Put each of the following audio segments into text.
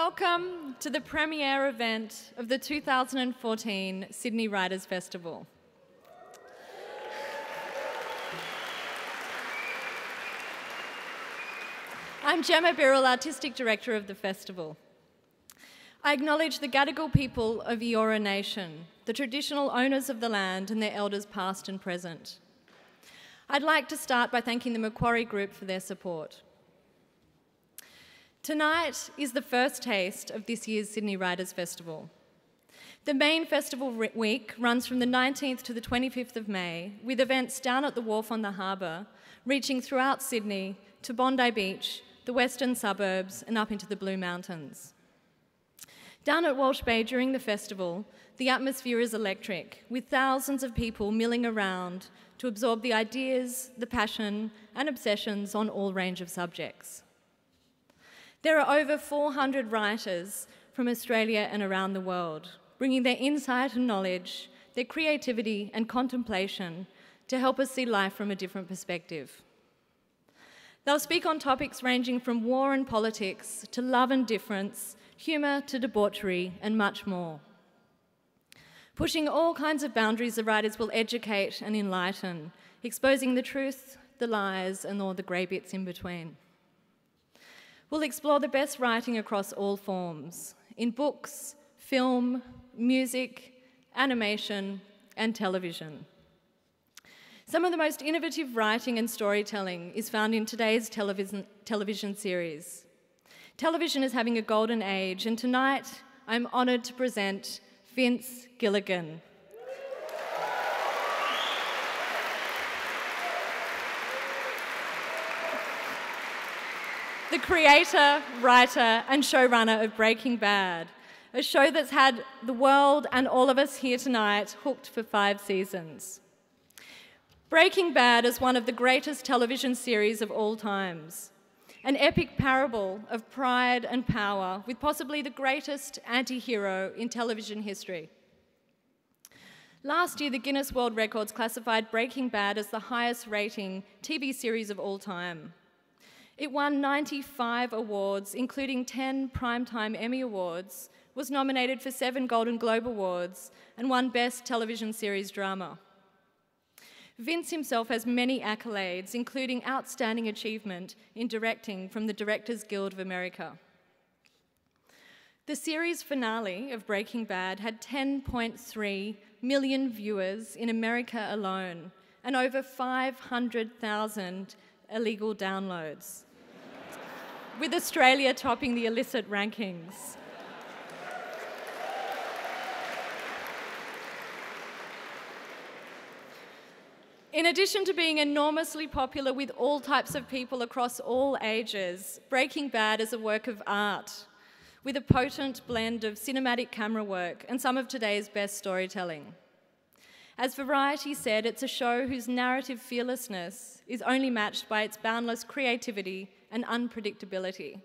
Welcome to the premiere event of the 2014 Sydney Writers' Festival. I'm Gemma Birrell, Artistic Director of the festival. I acknowledge the Gadigal people of Eora Nation, the traditional owners of the land and their elders past and present. I'd like to start by thanking the Macquarie Group for their support. Tonight is the first taste of this year's Sydney Writers' Festival. The main festival week runs from the 19th to the 25th of May, with events down at the wharf on the harbour, reaching throughout Sydney to Bondi Beach, the western suburbs and up into the Blue Mountains. Down at Walsh Bay during the festival, the atmosphere is electric, with thousands of people milling around to absorb the ideas, the passion and obsessions on all range of subjects. There are over 400 writers from Australia and around the world, bringing their insight and knowledge, their creativity and contemplation to help us see life from a different perspective. They'll speak on topics ranging from war and politics to love and difference, humour to debauchery, and much more. Pushing all kinds of boundaries, the writers will educate and enlighten, exposing the truth, the lies, and all the grey bits in between. We'll explore the best writing across all forms, in books, film, music, animation, and television. Some of the most innovative writing and storytelling is found in today's television series. Television is having a golden age, and tonight I'm honoured to present Vince Gilligan. The creator, writer, and showrunner of Breaking Bad, a show that's had the world and all of us here tonight hooked for 5 seasons. Breaking Bad is one of the greatest television series of all times, an epic parable of pride and power with possibly the greatest anti-hero in television history. Last year, the Guinness World Records classified Breaking Bad as the highest rating TV series of all time. It won 95 awards, including 10 Primetime Emmy Awards, was nominated for 7 Golden Globe Awards, and won Best Television Series Drama. Vince himself has many accolades, including outstanding achievement in directing from the Directors Guild of America. The series finale of Breaking Bad had 10.3 million viewers in America alone, and over 500,000 illegal downloads, with Australia topping the illicit rankings. In addition to being enormously popular with all types of people across all ages, Breaking Bad is a work of art with a potent blend of cinematic camera work and some of today's best storytelling. As Variety said, it's a show whose narrative fearlessness is only matched by its boundless creativity and unpredictability.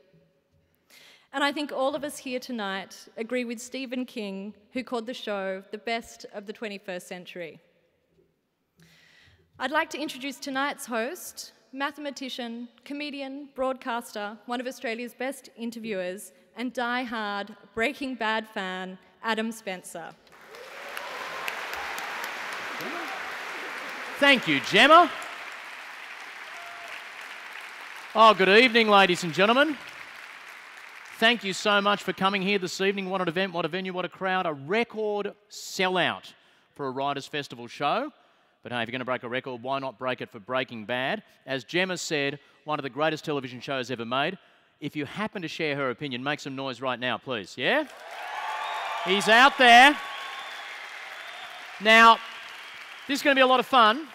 And I think all of us here tonight agree with Stephen King, who called the show the best of the 21st century. I'd like to introduce tonight's host, mathematician, comedian, broadcaster, one of Australia's best interviewers, and die-hard Breaking Bad fan, Adam Spencer. Thank you, Gemma. Oh, good evening, ladies and gentlemen. Thank you so much for coming here this evening. What an event, what a venue, what a crowd. A record sellout for a Writers' Festival show. But hey, if you're going to break a record, why not break it for Breaking Bad? As Gemma said, one of the greatest television shows ever made. If you happen to share her opinion, make some noise right now, please, yeah? He's out there. Now, this is going to be a lot of fun.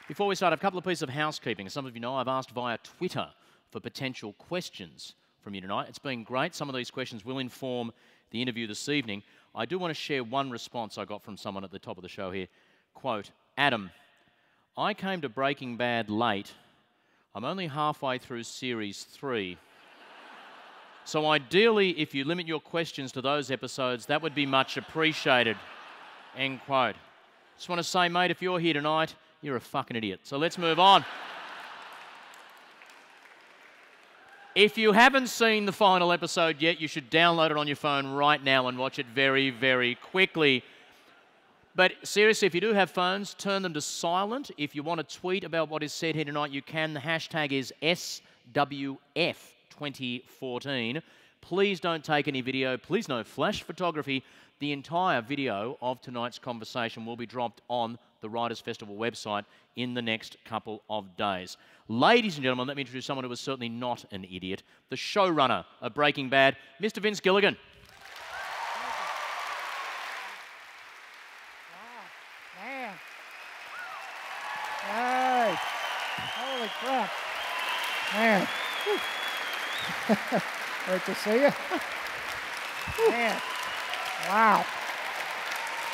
Before we start, I have a couple of pieces of housekeeping. As some of you know, I've asked via Twitter for potential questions from you tonight. It's been great. Some of these questions will inform the interview this evening. I do want to share one response I got from someone at the top of the show here. Quote, Adam, I came to Breaking Bad late. I'm only halfway through Series 3. So ideally, if you limit your questions to those episodes, that would be much appreciated. End quote. Just want to say, mate, if you're here tonight, you're a fucking idiot. So let's move on. If you haven't seen the final episode yet, you should download it on your phone right now and watch it very, very quickly. But seriously, if you do have phones, turn them to silent. If you want to tweet about what is said here tonight, you can. The hashtag is SWF2014. Please don't take any video. Please no flash photography. The entire video of tonight's conversation will be dropped on the Writers' Festival website in the next couple of days. Ladies and gentlemen, let me introduce someone who was certainly not an idiot, the showrunner of Breaking Bad, Mr. Vince Gilligan. Wow, man. Hey, holy crap. Man. Great to see you. Man, wow.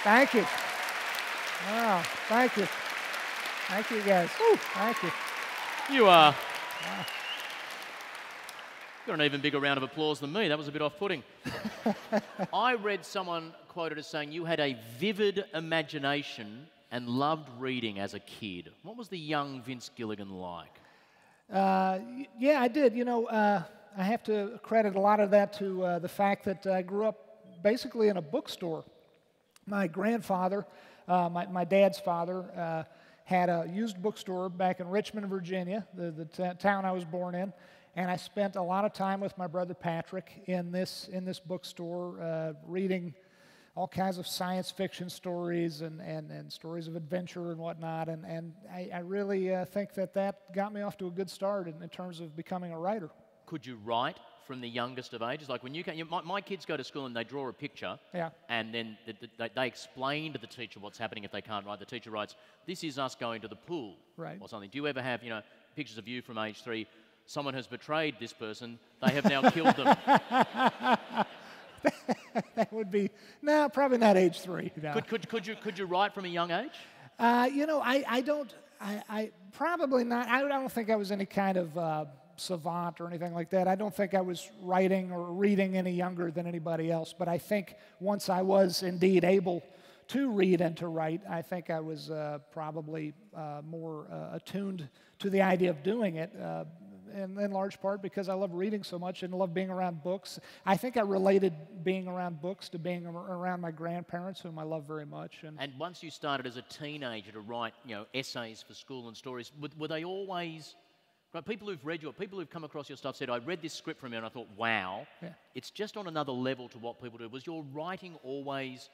Thank you. Wow, thank you. Thank you, guys. Thank you. You are. Wow. Got an even bigger round of applause than me. That was a bit off-putting. I read someone quoted as saying you had a vivid imagination and loved reading as a kid. What was the young Vince Gilligan like? Yeah, I did. You know, I have to credit a lot of that to the fact that I grew up basically in a bookstore. My grandfather, my dad's father, had a used bookstore back in Richmond, Virginia, the town I was born in, and I spent a lot of time with my brother Patrick in this bookstore, reading all kinds of science fiction stories and stories of adventure and whatnot, and I really think that got me off to a good start in terms of becoming a writer. Could you write from the youngest of ages? Like when you can, my kids go to school and they draw a picture, Yeah. and then they explain to the teacher what's happening if they can't write. The teacher writes, "This is us going to the pool," Right. or something. Do you ever have, pictures of you from age 3? Someone has betrayed this person. They have now killed them. That would be probably not age 3. No. Could you write from a young age? I don't. I probably not. I don't think I was any kind of savant or anything like that. I don't think I was writing or reading any younger than anybody else. But I think once I was indeed able to read and to write, I think I was probably more attuned to the idea of doing it. In large part because I love reading so much and love being around books. I think I related being around books to being around my grandparents, whom I love very much. And once you started as a teenager to write, essays for school and stories, were they always... Right, people who've read people who've come across your stuff said, I read this script from you and I thought, wow, Yeah. It's just on another level to what people do. Was your writing always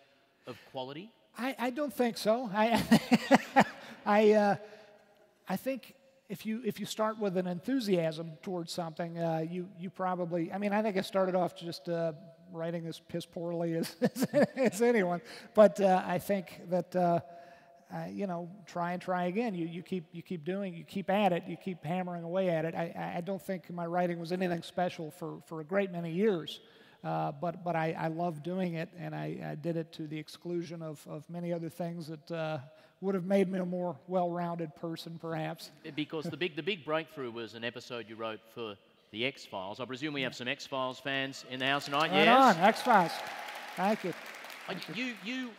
of quality? I don't think so. I think if you start with an enthusiasm towards something, you probably... I mean, I think I started off just writing as piss poorly as anyone, but I think that try again. You keep doing, you keep at it, you keep hammering away at it. I don't think my writing was anything special for a great many years, but I love doing it, and I did it to the exclusion of many other things that would have made me a more well-rounded person, perhaps. Because the big breakthrough was an episode you wrote for the X-Files. I presume we have some X-Files fans in the house tonight. Right Yes. on, X-Files. Thank you.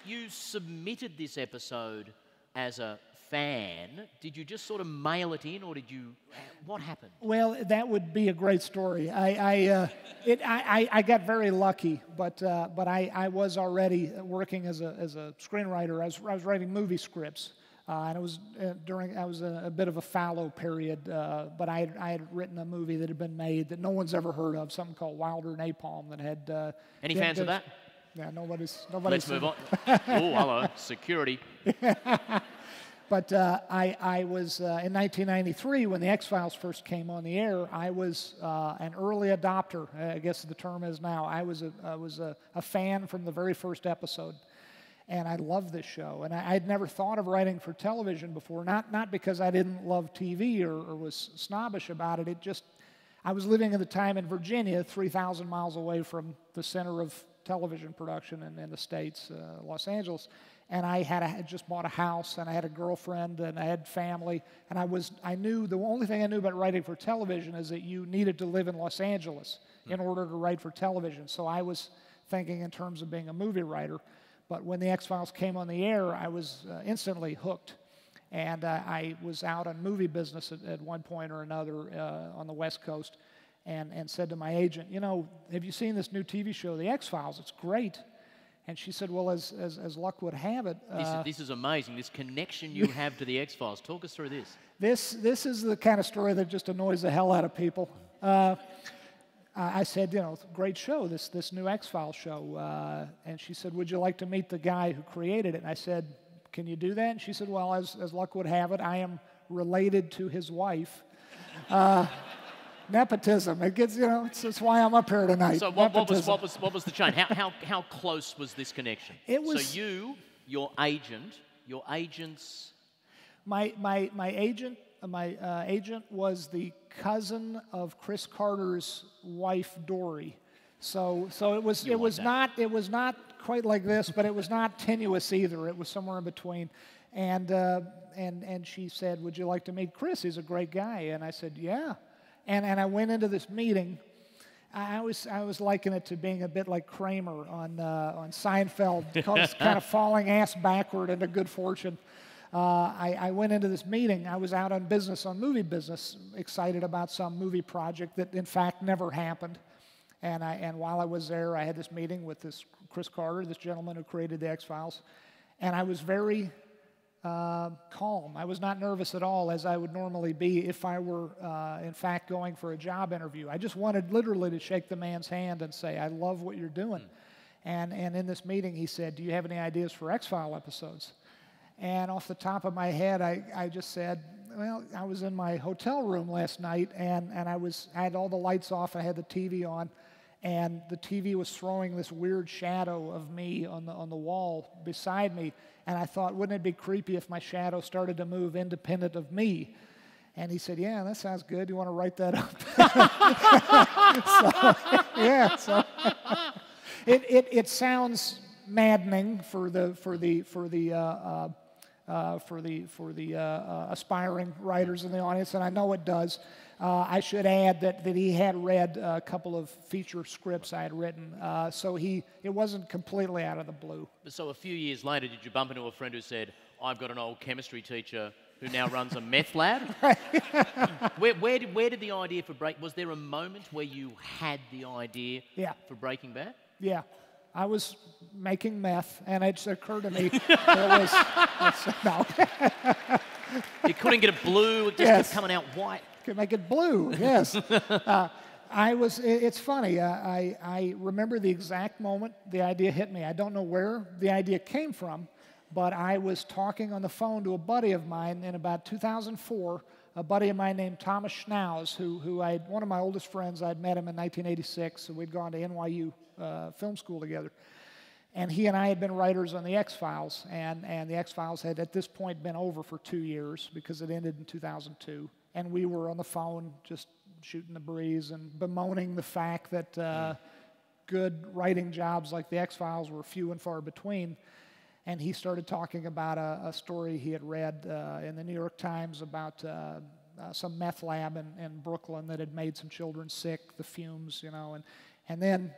You submitted this episode as a fan. Did you just sort of mail it in, or what happened? Well, that would be a great story. I got very lucky, but I was already working as a screenwriter. I was writing movie scripts, and it was a bit of a fallow period. But I had written a movie that had been made that no one's ever heard of, something called Wilder Napalm that had. Any fans of that? Yeah, nobody's. Let's move on. Oh, hello, security. But I was, in 1993, when the X-Files first came on the air, I was an early adopter, I guess the term is now. I was a fan from the very first episode, and I loved this show. And I'd never thought of writing for television before, not because I didn't love TV or was snobbish about it. I was living at the time in Virginia, 3,000 miles away from the center of television production in the States, Los Angeles. And I had just bought a house, and I had a girlfriend, and I had family, and I knew the only thing I knew about writing for television is that you needed to live in Los Angeles in order to write for television. So I was thinking in terms of being a movie writer. But when the X-Files came on the air, I was instantly hooked. And I was out on movie business at one point or another on the West Coast. and said to my agent, you know, have you seen this new TV show, The X-Files? It's great. And she said, well, as luck would have it... This is amazing, this connection you have to The X-Files. Talk us through this. This is the kind of story that just annoys the hell out of people. I said, you know, great show, this new X-Files show. And she said, would you like to meet the guy who created it? And I said, can you do that? And she said, well, as luck would have it, I am related to his wife. Nepotism. It gets, you know, it's why I'm up here tonight. So what was the chain? How close was this connection? It was. So you, your agent's. My agent was the cousin of Chris Carter's wife, Dory. So it was not quite like this, but it was not tenuous either. It was somewhere in between. And she said, would you like to meet Chris? He's a great guy. And I said, yeah. And I went into this meeting. I was liking it to being a bit like Kramer on Seinfeld, kind of falling ass backward into good fortune. I went into this meeting. I was out on business, on movie business, excited about some movie project that, in fact, never happened. And while I was there, I had this meeting with this Chris Carter, this gentleman who created the X-Files, and I was very calm. I was not nervous at all, as I would normally be if I were, in fact, going for a job interview. I just wanted literally to shake the man's hand and say, I love what you're doing. And in this meeting, he said, do you have any ideas for X-File episodes? And off the top of my head, I just said, well, I was in my hotel room last night, and I had all the lights off, I had the TV on, and the TV was throwing this weird shadow of me on the wall beside me, and I thought, wouldn't it be creepy if my shadow started to move independent of me? And he said, yeah, that sounds good. You want to write that up? So it sounds maddening for the aspiring writers in the audience, and I know it does. I should add that he had read a couple of feature scripts I had written, so it wasn't completely out of the blue. So a few years later, did you bump into a friend who said, I've got an old chemistry teacher who now runs a meth lab? Where did the idea for was there a moment where you had the idea for Breaking Bad? Yeah. I was making meth, and it just occurred to me no. You couldn't get it blue, it just kept coming out white. Could make it blue, yes. It's funny, I remember the exact moment the idea hit me. I don't know where the idea came from, but I was talking on the phone to a buddy of mine in about 2004, a buddy of mine named Thomas Schnauz, one of my oldest friends. I'd met him in 1986, so we'd gone to NYU film school together. And he and I had been writers on The X-Files, and The X-Files had at this point been over for 2 years because it ended in 2002. And we were on the phone just shooting the breeze and bemoaning the fact that good writing jobs like The X-Files were few and far between. And he started talking about a story he had read in the New York Times about some meth lab in Brooklyn that had made some children sick, the fumes, you know. And then,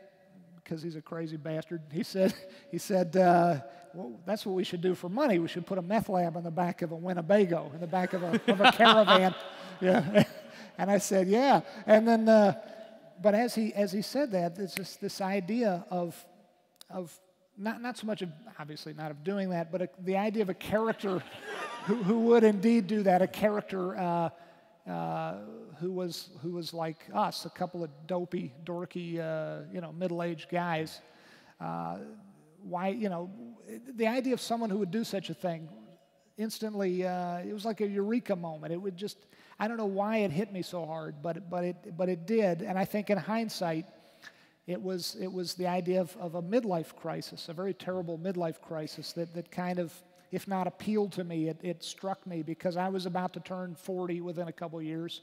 because he's a crazy bastard, he said, well, that's what we should do for money. We should put a meth lab in the back of a Winnebago, in the back of a caravan. Yeah. And I said, yeah. And then, but as he said that, it's just this idea of not so much of, obviously not of doing that, but the idea of a character who would indeed do that, a character who was like us, a couple of dopey, dorky, middle-aged guys. Why, the idea of someone who would do such a thing, instantly, it was like a eureka moment. It would just, I don't know why it hit me so hard, but it did. And I think in hindsight, it was the idea of a midlife crisis, a very terrible midlife crisis that kind of, if not appealed to me, it struck me because I was about to turn 40 within a couple years.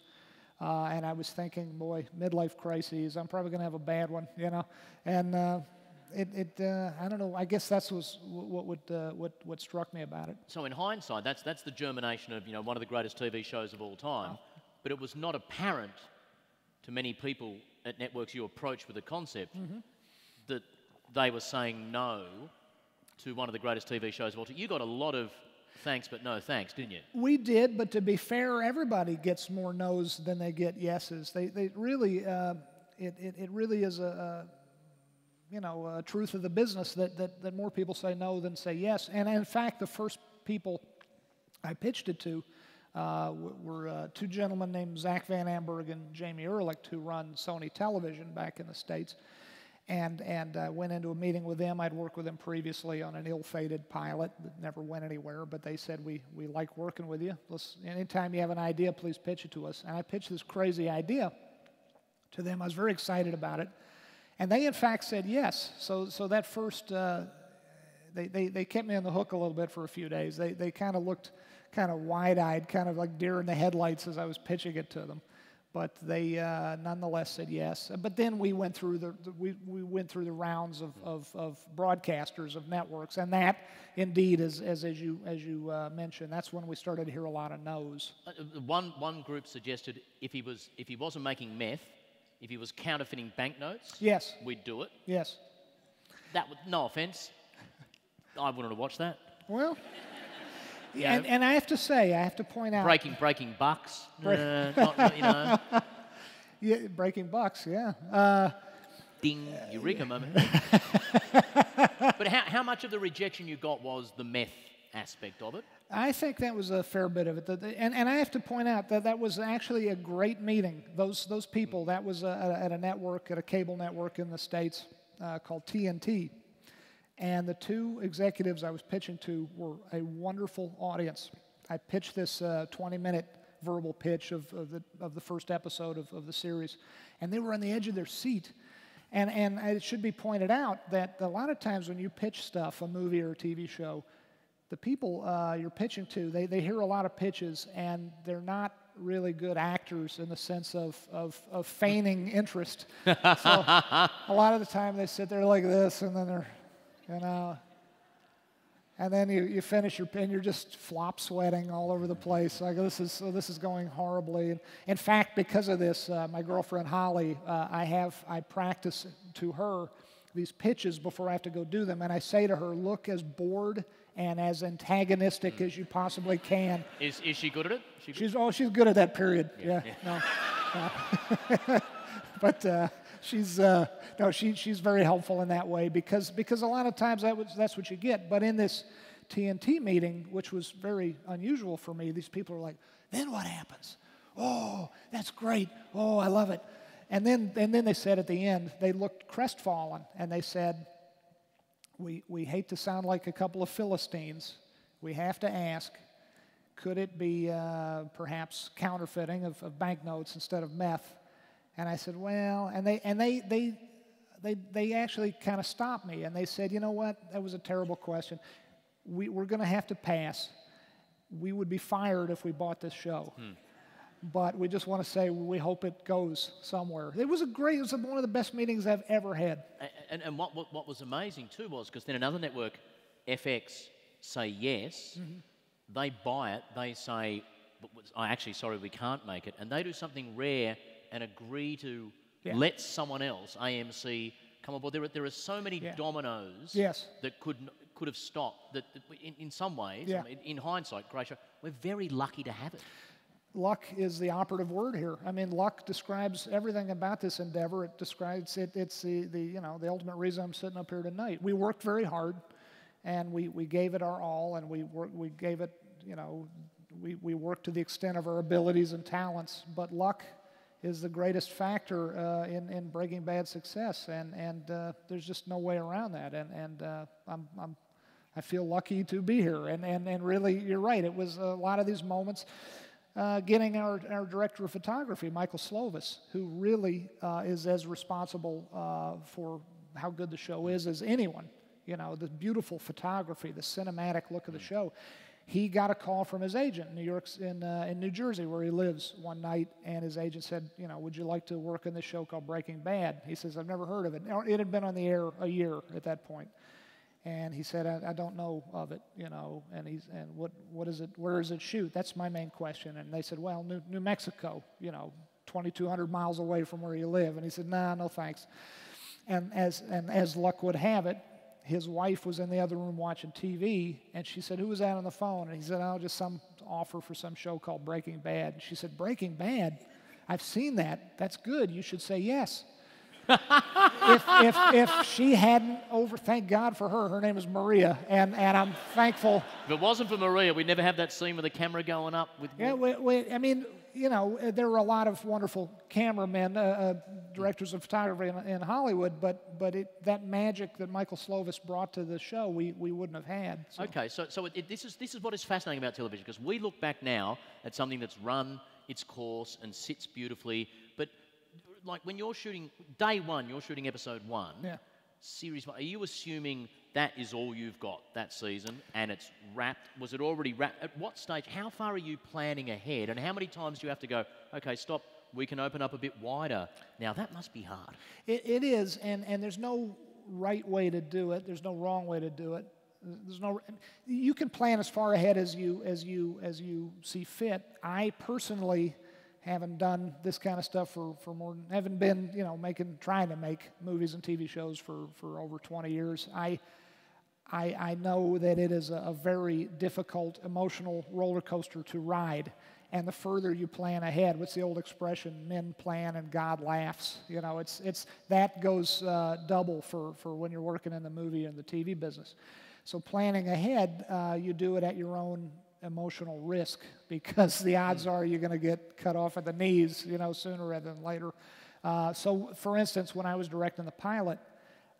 And I was thinking, boy, midlife crises, I'm probably going to have a bad one, And I don't know, I guess that's what struck me about it. So in hindsight, that's the germination of one of the greatest TV shows of all time. But it was not apparent to many people at networks you approached with the concept that they were saying no to one of the greatest TV shows of all time. You got a lot of thanks, but no thanks, didn't you? We did, but to be fair, everybody gets more no's than they get yeses. They really, it really is a truth of the business that more people say no than say yes. And in fact, the first people I pitched it to were two gentlemen named Zach Van Amberg and Jamie Ehrlich, who run Sony Television back in the States. And I went into a meeting with them. I'd worked with them previously on an ill-fated pilot that never went anywhere, but they said, we like working with you. Anytime you have an idea, please pitch it to us. And I pitched this crazy idea to them. I was very excited about it. And they, in fact, said yes. So that first, they kept me on the hook a little bit for a few days. They kind of looked kind of wide-eyed, kind of like deer in the headlights as I was pitching it to them. But they nonetheless said yes. But then we went through we went through the rounds of broadcasters, of networks, and that indeed, as you mentioned, that's when we started to hear a lot of no's. One group suggested if he wasn't making meth, if he was counterfeiting banknotes, yes, we'd do it. Yes. That would, no offense, I wanted to watch that. Well. Yeah, and I have to say, I have to point out... Breaking bucks, not, you know. Yeah, breaking bucks, yeah. Ding, eureka moment. But how much of the rejection you got was the meth aspect of it? I think that was a fair bit of it. And I have to point out that was actually a great meeting. Those people, that was at a network, at a cable network in the States called TNT. And the two executives I was pitching to were a wonderful audience. I pitched this 20-minute verbal pitch of the first episode of the series, and they were on the edge of their seat. And it should be pointed out that a lot of times when you pitch stuff, a movie or a TV show, the people you're pitching to, they hear a lot of pitches, and they're not really good actors in the sense of feigning interest. So a lot of the time they sit there like this, and then they're... and then you finish your pen, you're just flop sweating all over the place. Like this is going horribly. And in fact, because of this, my girlfriend Holly, I practice to her these pitches before I have to go do them, and I say to her, look as bored and as antagonistic as you possibly can. Is she good at it? She's good at that period. Yeah. No. But. She's very helpful in that way because a lot of times that's what you get. But in this TNT meeting, which was very unusual for me, these people are like, then what happens? Oh, that's great. Oh, I love it. And then they said at the end, they looked crestfallen, and they said, we hate to sound like a couple of Philistines. We have to ask, could it be perhaps counterfeiting of banknotes instead of meth? And I said, well, and they actually kind of stopped me, and they said, you know what, that was a terrible question. We're going to have to pass. We would be fired if we bought this show. But we just want to say we hope it goes somewhere. It was one of the best meetings I've ever had. And what was amazing too was, because then another network, FX, say yes, they buy it, they say, sorry, we can't make it, and they do something rare and agree to let someone else, AMC, come aboard. There are so many dominoes that could have stopped. That in some ways, in hindsight, great show. We're very lucky to have it. Luck is the operative word here. I mean, luck describes everything about this endeavor. It describes it. It's the ultimate reason I'm sitting up here tonight. We worked very hard, and we gave it our all, and we gave it. We worked to the extent of our abilities and talents, but luck is the greatest factor in Breaking Bad's success, and there's just no way around that. And I feel lucky to be here. And really, you're right. It was a lot of these moments. Getting our director of photography, Michael Slovis, who really is as responsible for how good the show is as anyone. The beautiful photography, the cinematic look of the show. He got a call from his agent in New Jersey, where he lives, one night, and his agent said, would you like to work on this show called Breaking Bad? He says, I've never heard of it. It had been on the air a year at that point. And he said, I don't know of it, and what is it, where is it shoot? That's my main question. And they said, well, New Mexico, 2,200 miles away from where you live. And he said, nah, no thanks. And as luck would have it, his wife was in the other room watching TV, and she said, "Who was that on the phone?" And he said, "Oh, just some offer for some show called Breaking Bad." And she said, "Breaking Bad? I've seen that. That's good. You should say yes." if she hadn't thank God for her. Her name is Maria, and I'm thankful. If it wasn't for Maria, we'd never have that scene with the camera going up. Yeah, I mean, you know, there were a lot of wonderful cameramen, directors of photography in Hollywood, but that magic that Michael Slovis brought to the show, we wouldn't have had. So. Okay, so this is what is fascinating about television, because we look back now at something that's run its course and sits beautifully, but like when you're shooting day one, you're shooting episode 1. Yeah. Series 1. Are you assuming that is all you've got that season and it's wrapped? Was it already wrapped? At what stage? How far are you planning ahead? And how many times do you have to go, okay, stop, we can open up a bit wider? Now, that must be hard. It is, and there's no right way to do it. There's no wrong way to do it. You can plan as far ahead as you see fit. I personally haven't done this kind of stuff for more than, haven't been, you know, trying to make movies and TV shows for over 20 years. I know that it is a very difficult emotional roller coaster to ride, and the further you plan ahead, what's the old expression, men plan and God laughs. You know, it's that goes double for when you're working in the movie and the TV business. So planning ahead, you do it at your own emotional risk, because the odds are you're going to get cut off at the knees, you know, sooner rather than later. So, for instance, when I was directing the pilot,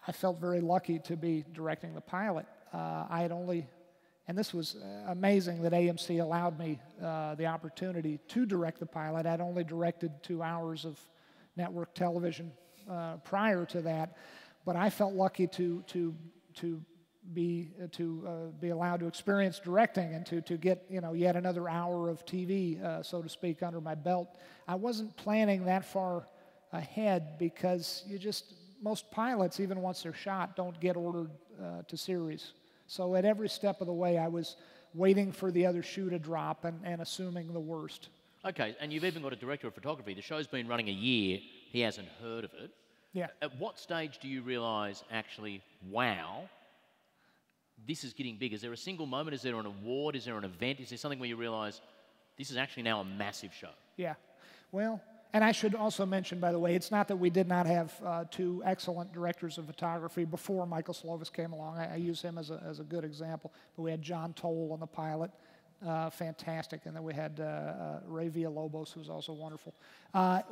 I felt very lucky to be directing the pilot. I had only, and this was amazing that AMC allowed me the opportunity to direct the pilot. I'd only directed 2 hours of network television prior to that, but I felt lucky to be allowed to experience directing and to get, you know, yet another hour of TV, so to speak, under my belt. I wasn't planning that far ahead, because most pilots, even once they're shot, don't get ordered to series. So at every step of the way, I was waiting for the other shoe to drop and assuming the worst. Okay, and you've even got a director of photography. The show's been running a year. He hasn't heard of it. Yeah. At what stage do you realise, actually, wow, this is getting big? Is there a single moment? Is there an award? Is there an event? Is there something where you realise this is actually now a massive show? Yeah. Well, and I should also mention, by the way, it's not that we did not have 2 excellent directors of photography before Michael Slovis came along. I use him as a good example. But we had John Toll on the pilot, fantastic. And then we had Ray Villalobos, who was also wonderful.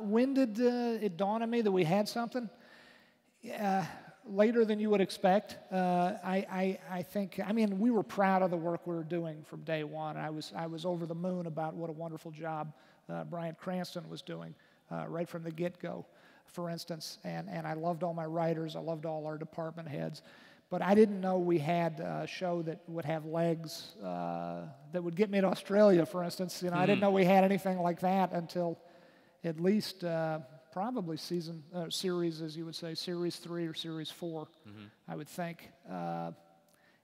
When did it dawn on me that we had something? Later than you would expect. I think, I mean, we were proud of the work we were doing from day one. I was over the moon about what a wonderful job Bryan Cranston was doing right from the get-go, for instance. And I loved all my writers. I loved all our department heads. But I didn't know we had a show that would have legs that would get me to Australia, for instance. You know, I didn't know we had anything like that until at least probably series, as you would say, series 3 or series 4, I would think.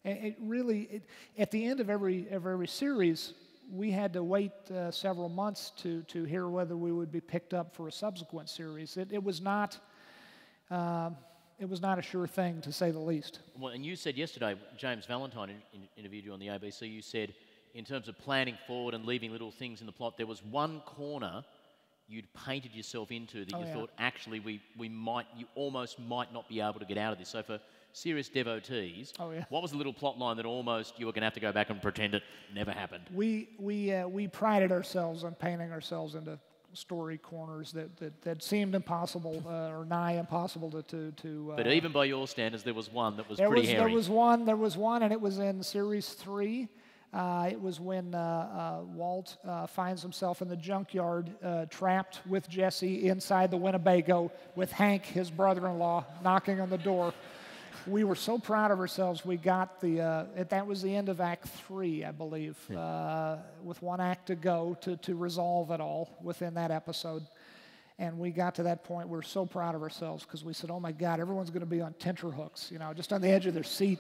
It really, at the end of every series, we had to wait several months to hear whether we would be picked up for a subsequent series. It was not a sure thing, to say the least. Well, and you said yesterday, James Valentine interviewed you on the ABC. You said, in terms of planning forward and leaving little things in the plot, there was one corner you'd painted yourself into that you thought, actually, you almost might not be able to get out of this. So for serious devotees, what was the little plot line that almost you were going to have to go back and pretend it never happened? We prided ourselves on painting ourselves into story corners that seemed impossible or nigh impossible to but even by your standards, there was one that was pretty hairy. There was one, and it was in series 3. It was when Walt finds himself in the junkyard, trapped with Jesse inside the Winnebago with Hank, his brother-in-law, knocking on the door. We were so proud of ourselves. We got that was the end of Act 3, I believe, with one act to go to resolve it all within that episode. And we got to that point. We were so proud of ourselves because we said, oh my God, everyone's going to be on tenterhooks, you know, just on the edge of their seat.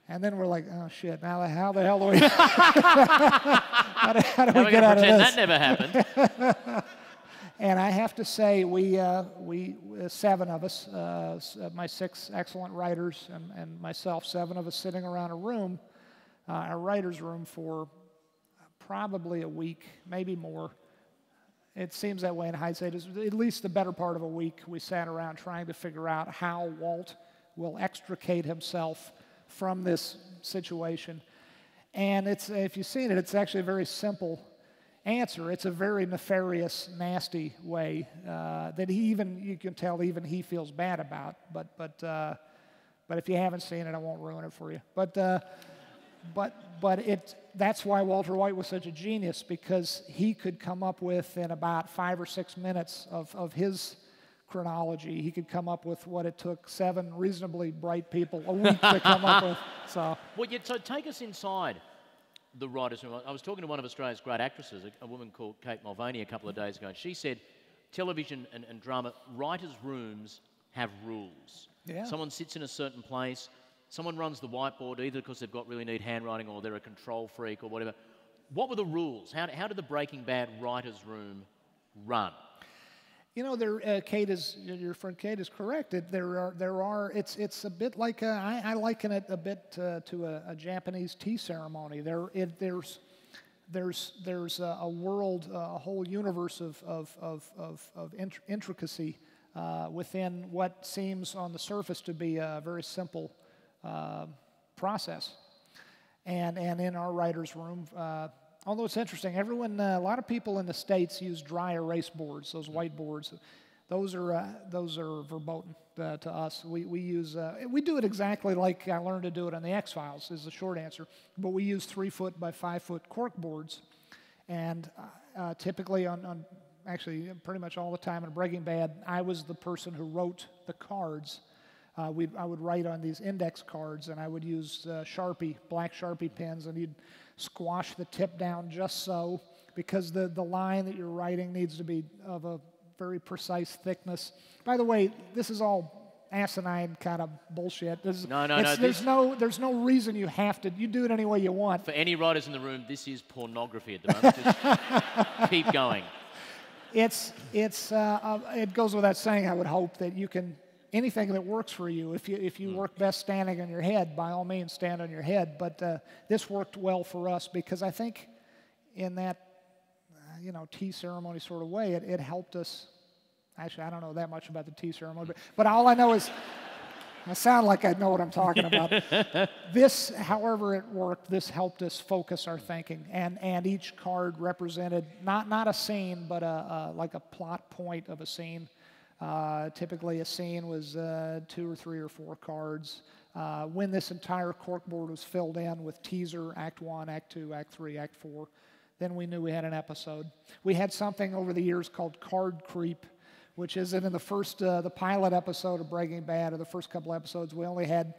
And then we're like, oh shit, now how the hell do we, how do we get out of this? That never happened. And I have to say, we 7 of us, my 6 excellent writers and myself, 7 of us sitting around a room, our writer's room for probably a week, maybe more. It seems that way in hindsight. It's at least the better part of a week. We sat around trying to figure out how Walt will extricate himself from this situation. And if you've seen it, it's actually a very simple answer. It's a very nefarious, nasty way that you can tell even he feels bad about. But if you haven't seen it, I won't ruin it for you. But that's why Walter White was such a genius, because he could come up with, in about 5 or 6 minutes of his chronology, he could come up with what it took 7 reasonably bright people a week to come up with. So take us inside the writers' room. I was talking to one of Australia's great actresses, a woman called Kate Mulvaney, a couple of days ago, and she said television and drama writers' rooms have rules. Yeah. Someone sits in a certain place. Someone runs the whiteboard, either because they've got really neat handwriting or they're a control freak or whatever. What were the rules? How did the Breaking Bad writers' room run? You know, your friend Kate is correct. It's a bit like I liken it a bit to a Japanese tea ceremony. There's a world, a whole universe of intricacy within what seems on the surface to be a very simple process. And in our writers' room, although it's interesting, a lot of people in the States use dry erase boards, those whiteboards. Those are verboten to us. We do it exactly like I learned to do it on the X-Files, is the short answer. But we use 3-foot by 5-foot cork boards, and typically actually pretty much all the time in Breaking Bad, I was the person who wrote the cards. I would write on these index cards, and I would use black Sharpie pens, and you'd squash the tip down just so, because the line that you're writing needs to be of a very precise thickness. By the way, this is all asinine kind of bullshit. There's no reason you have to. You do it any way you want. For any writers in the room, this is pornography at the moment. Just keep going. It goes without saying, I would hope, that you can. Anything that works for you. If you work best standing on your head, by all means, stand on your head. But this worked well for us, because I think in that tea ceremony sort of way, it helped us. Actually, I don't know that much about the tea ceremony, but all I know is I sound like I know what I'm talking about. This, however it worked, this helped us focus our thinking, and each card represented not a scene, but like a plot point of a scene. Typically a scene was 2 or 3 or 4 cards. When this entire corkboard was filled in with teaser, Act 1, Act 2, Act 3, Act 4, then we knew we had an episode. We had something over the years called card creep, which is that in the pilot episode of Breaking Bad, or the first couple episodes, we only had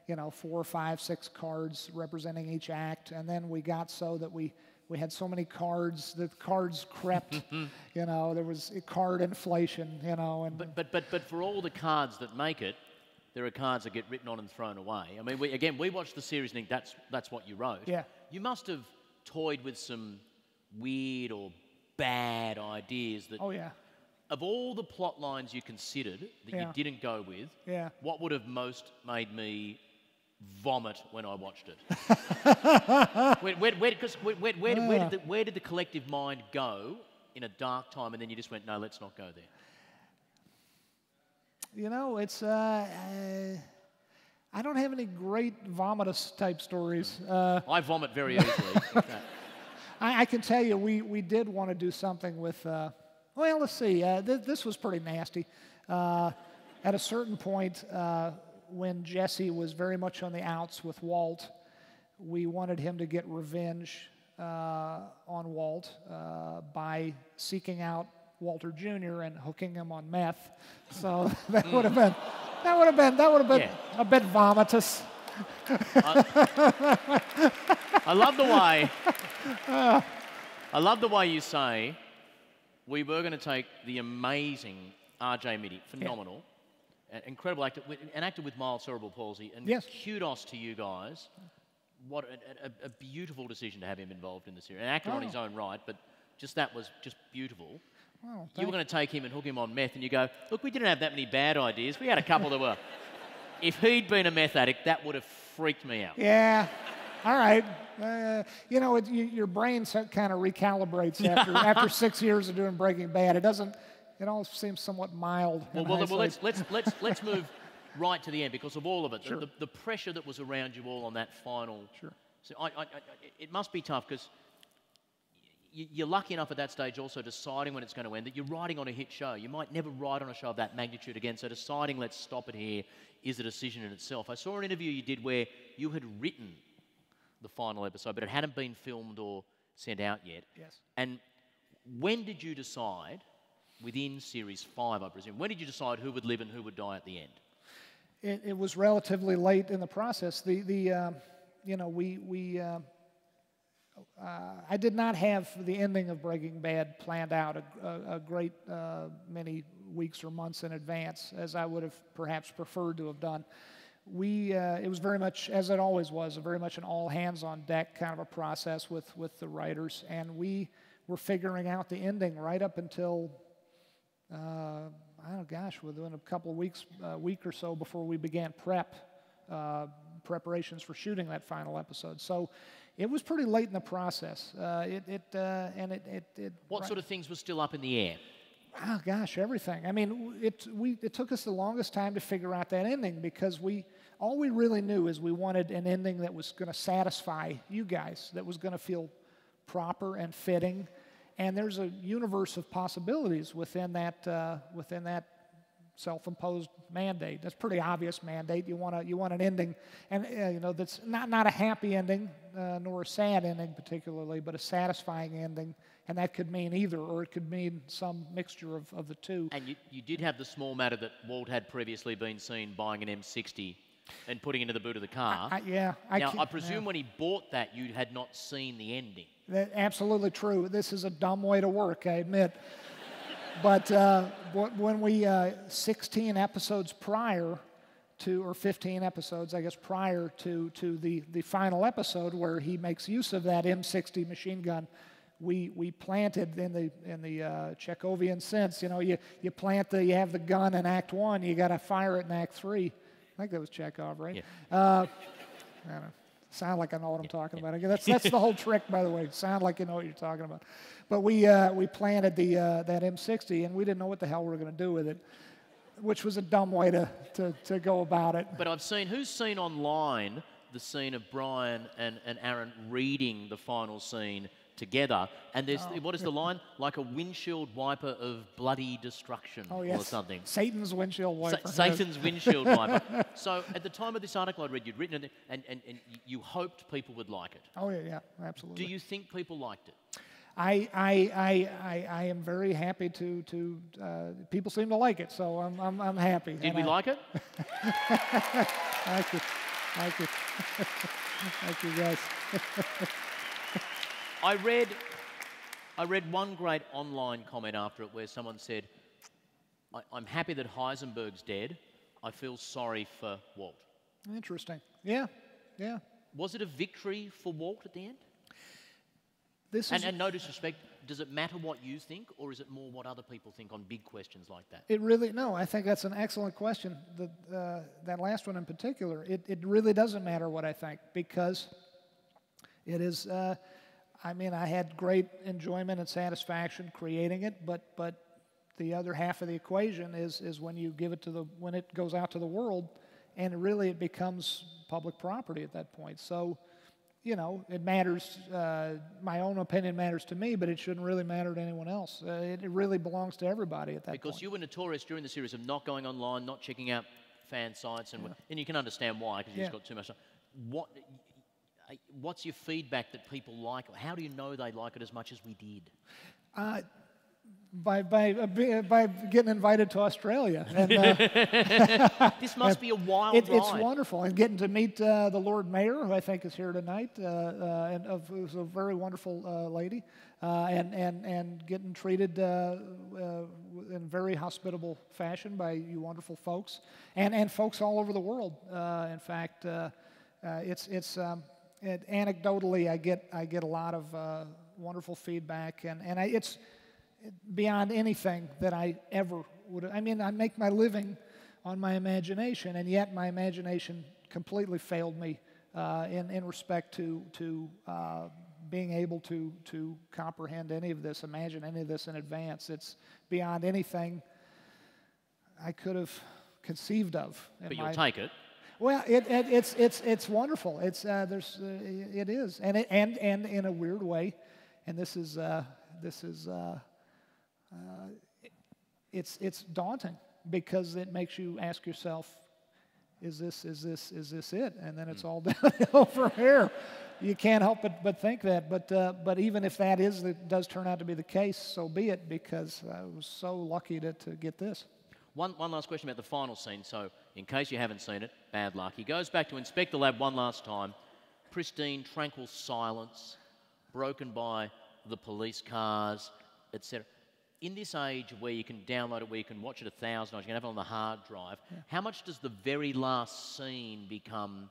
4, 5, 6 cards representing each act, and then we got so that we had so many cards that cards crept. There was card inflation. But for all the cards that make it, there are cards that get written on and thrown away. I mean, we watched the series and think that's what you wrote. Yeah. You must have toyed with some weird or bad ideas that. Oh yeah. Of all the plot lines you considered that you didn't go with, what would have most made me vomit when I watched it? Where did the collective mind go in a dark time, and then you just went, no, let's not go there? It's I don't have any great vomitous type stories. I vomit very easily. I can tell you, we did want to do something with. Well, let's see. This was pretty nasty. At a certain point, when Jesse was very much on the outs with Walt, we wanted him to get revenge on Walt by seeking out Walter Jr. and hooking him on meth. So that would have been a bit vomitous. I love the way you say we were going to take the amazing R.J. Mitty, phenomenal. Incredible actor, an actor with mild cerebral palsy, and kudos to you guys. What a beautiful decision to have him involved in the series. An actor on his own right, but that was just beautiful. Oh, you were going to take him and hook him on meth, and you go, look, we didn't have that many bad ideas. We had a couple that were... If he'd been a meth addict, that would have freaked me out. Yeah. All right. You know, your brain kind of recalibrates after 6 years of doing Breaking Bad. It all seems somewhat mild. Well, let's move right to the end because of all of it. Sure. The pressure that was around you all on that final. Sure. So it must be tough because you're lucky enough at that stage also deciding when it's going to end that you're writing on a hit show. You might never write on a show of that magnitude again. So deciding let's stop it here is a decision in itself. I saw an interview you did where you had written the final episode, but it hadn't been filmed or sent out yet. Yes. And when did you decide, within Series 5, I presume, when did you decide who would live and who would die at the end? It was relatively late in the process. I did not have the ending of Breaking Bad planned out a great many weeks or months in advance, as I would have perhaps preferred to have done. It was very much, as it always was, very much an all-hands-on-deck kind of a process with the writers, and we were figuring out the ending right up until, within a couple of weeks, a week or so before we began preparations for shooting that final episode. So it was pretty late in the process. What sort of things were still up in the air? Oh gosh, everything. I mean, it took us the longest time to figure out that ending because all we really knew is we wanted an ending that was going to satisfy you guys, that was going to feel proper and fitting, and there's a universe of possibilities within that self-imposed mandate. That's a pretty obvious mandate. You want an ending, and that's not a happy ending nor a sad ending particularly, but a satisfying ending. And that could mean either, or it could mean some mixture of the two. And you did have the small matter that Walt had previously been seen buying an M60 and putting into the boot of the car. I presume when he bought that, you had not seen the ending. Absolutely true. This is a dumb way to work, I admit. But when we, 16 episodes prior to, or 15 episodes, I guess, prior to the final episode where he makes use of that M60 machine gun, we planted in the Chekhovian sense. You know, you have the gun in Act 1, you got to fire it in Act 3. I think that was Chekhov, right? Yeah. I don't know. Sound like I know what I'm talking about. That's the whole trick, by the way. Sound like you know what you're talking about. But we planted that M60, and we didn't know what the hell we were going to do with it, which was a dumb way to go about it. But who's seen online the scene of Brian and Aaron reading the final scene together, and there's what is the line? Like a windshield wiper of bloody destruction, or something. Satan's windshield wiper. Satan's windshield wiper. So at the time of this article I read, you'd written it, and you hoped people would like it. Oh yeah, absolutely. Do you think people liked it? I am very happy to people seem to like it, so I'm happy. Did we like it? Thank you. Thank you, guys. I read one great online comment after it where someone said, I'm happy that Heisenberg's dead. I feel sorry for Walt. Interesting. Yeah. Was it a victory for Walt at the end? And no disrespect, does it matter what you think, or is it more what other people think on big questions like that? No, I think that's an excellent question. That last one in particular, it really doesn't matter what I think, because it is... I had great enjoyment and satisfaction creating it, but the other half of the equation is when you give it when it goes out to the world, and it becomes public property at that point. So, it matters. My own opinion matters to me, but it shouldn't really matter to anyone else. It really belongs to everybody at that point. Because you were notorious during the series of not going online, not checking out fan sites, and you can understand why, because you've just got too much stuff. What's your feedback that people like? How do you know they like it as much as we did? By getting invited to Australia. And, this must be a wild ride. It's wonderful. And getting to meet the Lord Mayor, who I think is here tonight, who's a very wonderful lady, and getting treated in very hospitable fashion by you wonderful folks, and folks all over the world. In fact, anecdotally, I get a lot of wonderful feedback, and beyond anything that I ever would. I mean, I make my living on my imagination, and yet my imagination completely failed me in respect to being able to comprehend any of this, imagine any of this in advance. It's beyond anything I could have conceived of. But you'll take it. Well, it's wonderful. It is, and in a weird way, and it's daunting because it makes you ask yourself, is this it? And then it's all downhill from here. You can't help but think that. But even if that does turn out to be the case, so be it, because I was so lucky to get this. One last question about the final scene. So, in case you haven't seen it, bad luck. He goes back to inspect the lab one last time. Pristine, tranquil silence, broken by the police cars, etc. In this age where you can download it, where you can watch it 1,000 times, you can have it on the hard drive, how much does the very last scene become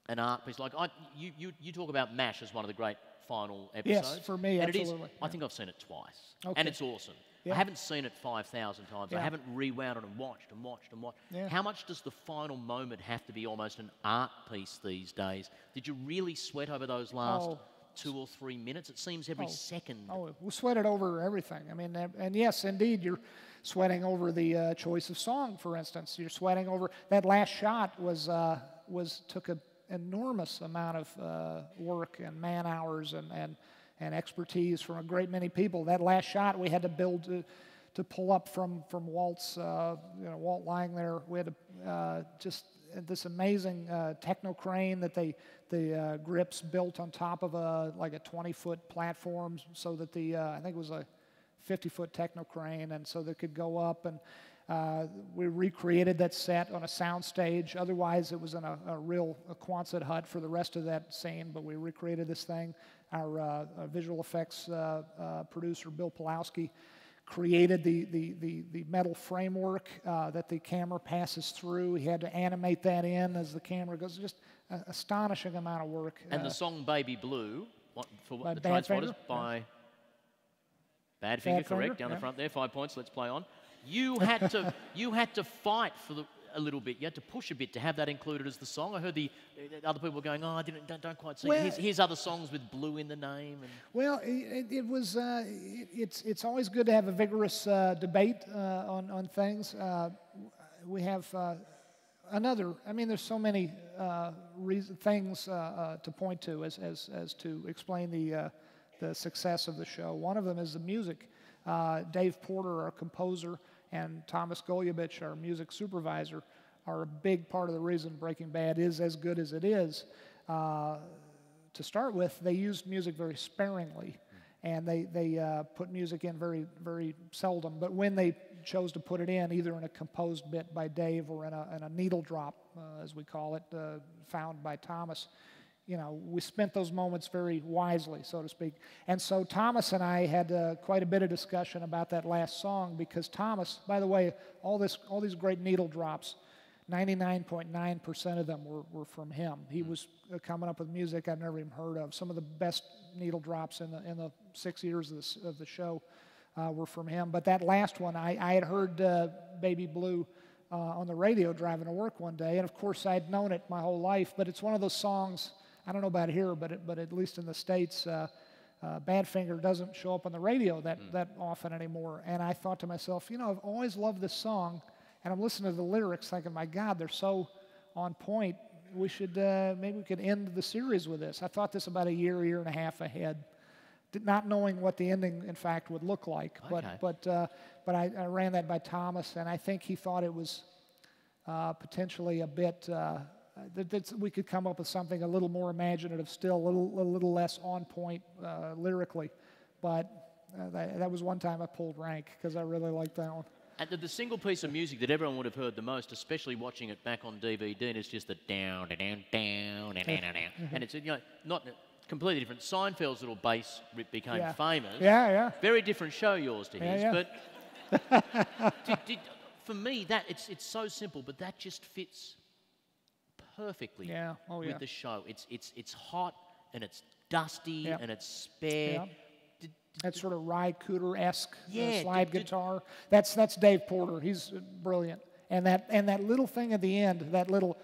an art piece? Like, you talk about MASH as one of the great final episodes. Yes, for me, and absolutely. It is, I think I've seen it twice, Okay. and it's awesome. Yeah. I haven't seen it 5,000 times. Yeah. I haven't rewound it and watched and watched and watched. Yeah. How much does the final moment have to be almost an art piece these days? Did you really sweat over those last 2 or 3 minutes? It seems every second. Oh, we sweated over everything. I mean, and yes, indeed, you're sweating over the choice of song, for instance. You're sweating over that last shot took an enormous amount of work and man hours and expertise from a great many people. That last shot we had to build to pull up from Walt's, Walt lying there. We had to this amazing techno crane that the grips built on top of a 20-foot platform, so that I think it was a 50-foot techno crane, and so that could go up. And we recreated that set on a sound stage. Otherwise, it was in a real Quonset hut for the rest of that scene, but we recreated this thing. Our visual effects producer, Bill Pulowski, created the metal framework that the camera passes through. He had to animate that in as the camera goes. Just an astonishing amount of work. And the song Baby Blue, By the Badfinger, Transporters, by Badfinger, correct, down the front there, 5 points, let's play on. You had to fight for a little bit. You had to push a bit to have that included as the song. I heard the other people going, "Oh, don't quite see it. Here's other songs with blue in the name." And well, it was. It's always good to have a vigorous debate on things. We have another. I mean, there's so many things to point to as to explain the success of the show. One of them is the music. Dave Porter, our composer, and Thomas Goljubich, our music supervisor, are a big part of the reason Breaking Bad is as good as it is. To start with, they used music very sparingly, and they put music in very, very seldom. But when they chose to put it in, either in a composed bit by Dave or in a needle drop, as we call it, found by Thomas, we spent those moments very wisely, so to speak. And so Thomas and I had quite a bit of discussion about that last song, because Thomas, by the way, all these great needle drops, 99.9% of them were from him. He was coming up with music I've never even heard of. Some of the best needle drops in the 6 years of the show were from him. But that last one, I had heard Baby Blue on the radio driving to work one day, and of course I'd known it my whole life, but it's one of those songs, I don't know about here, but at least in the States, Badfinger doesn't show up on the radio that often anymore. And I thought to myself, I've always loved this song, and I'm listening to the lyrics thinking, my God, they're so on point. We should, maybe we could end the series with this. I thought this about a year and a half ahead, not knowing what the ending, in fact, would look like. Okay. But I ran that by Thomas, and I think he thought it was potentially a bit... that we could come up with something a little more imaginative still, a little less on point lyrically. But that was one time I pulled rank, because I really liked that one. And the single piece of music that everyone would have heard the most, especially watching it back on DVD, and it's just the down, down, down, down, down, and it's not completely different. Seinfeld's little bass rip became famous. Yeah. Very different show, yours to his. Yeah. But for me, it's so simple, but that just fits perfectly with the show. It's hot and it's dusty and it's spare. Yeah. That sort of Ry Cooder-esque Yeah, slide guitar. That's Dave Porter. He's brilliant. And that little thing at the end, that little.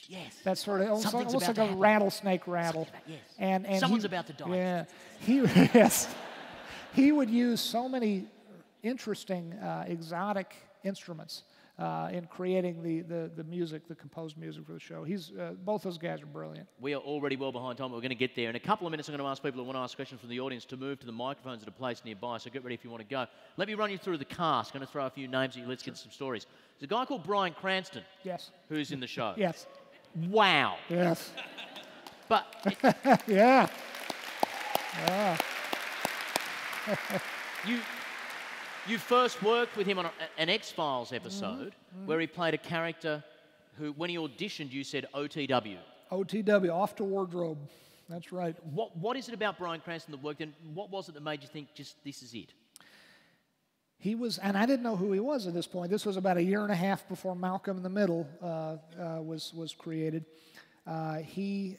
Yes. That sort of almost like a happen. rattlesnake rattle. Yes. And Someone's about to die. Yeah. Yes. He would use so many interesting, exotic instruments in creating the music, the composed music for the show. Both those guys are brilliant. We are already well behind time, but we're going to get there. In a couple of minutes, I'm going to ask people who want to ask questions from the audience to move to the microphones at a place nearby, so get ready if you want to go. Let me run you through the cast. I'm going to throw a few names at you. Let's get some stories. There's a guy called Bryan Cranston. Yes. Who's in the show. Yes. Wow. Yes. But... Yeah. You first worked with him on an X-Files episode where he played a character who, when he auditioned, you said OTW. OTW, off to wardrobe. That's right. What is it about Bryan Cranston that worked, and what was it that made you think, just this is it? He was, and I didn't know who he was at this point. This was about a year and a half before Malcolm in the Middle was created. He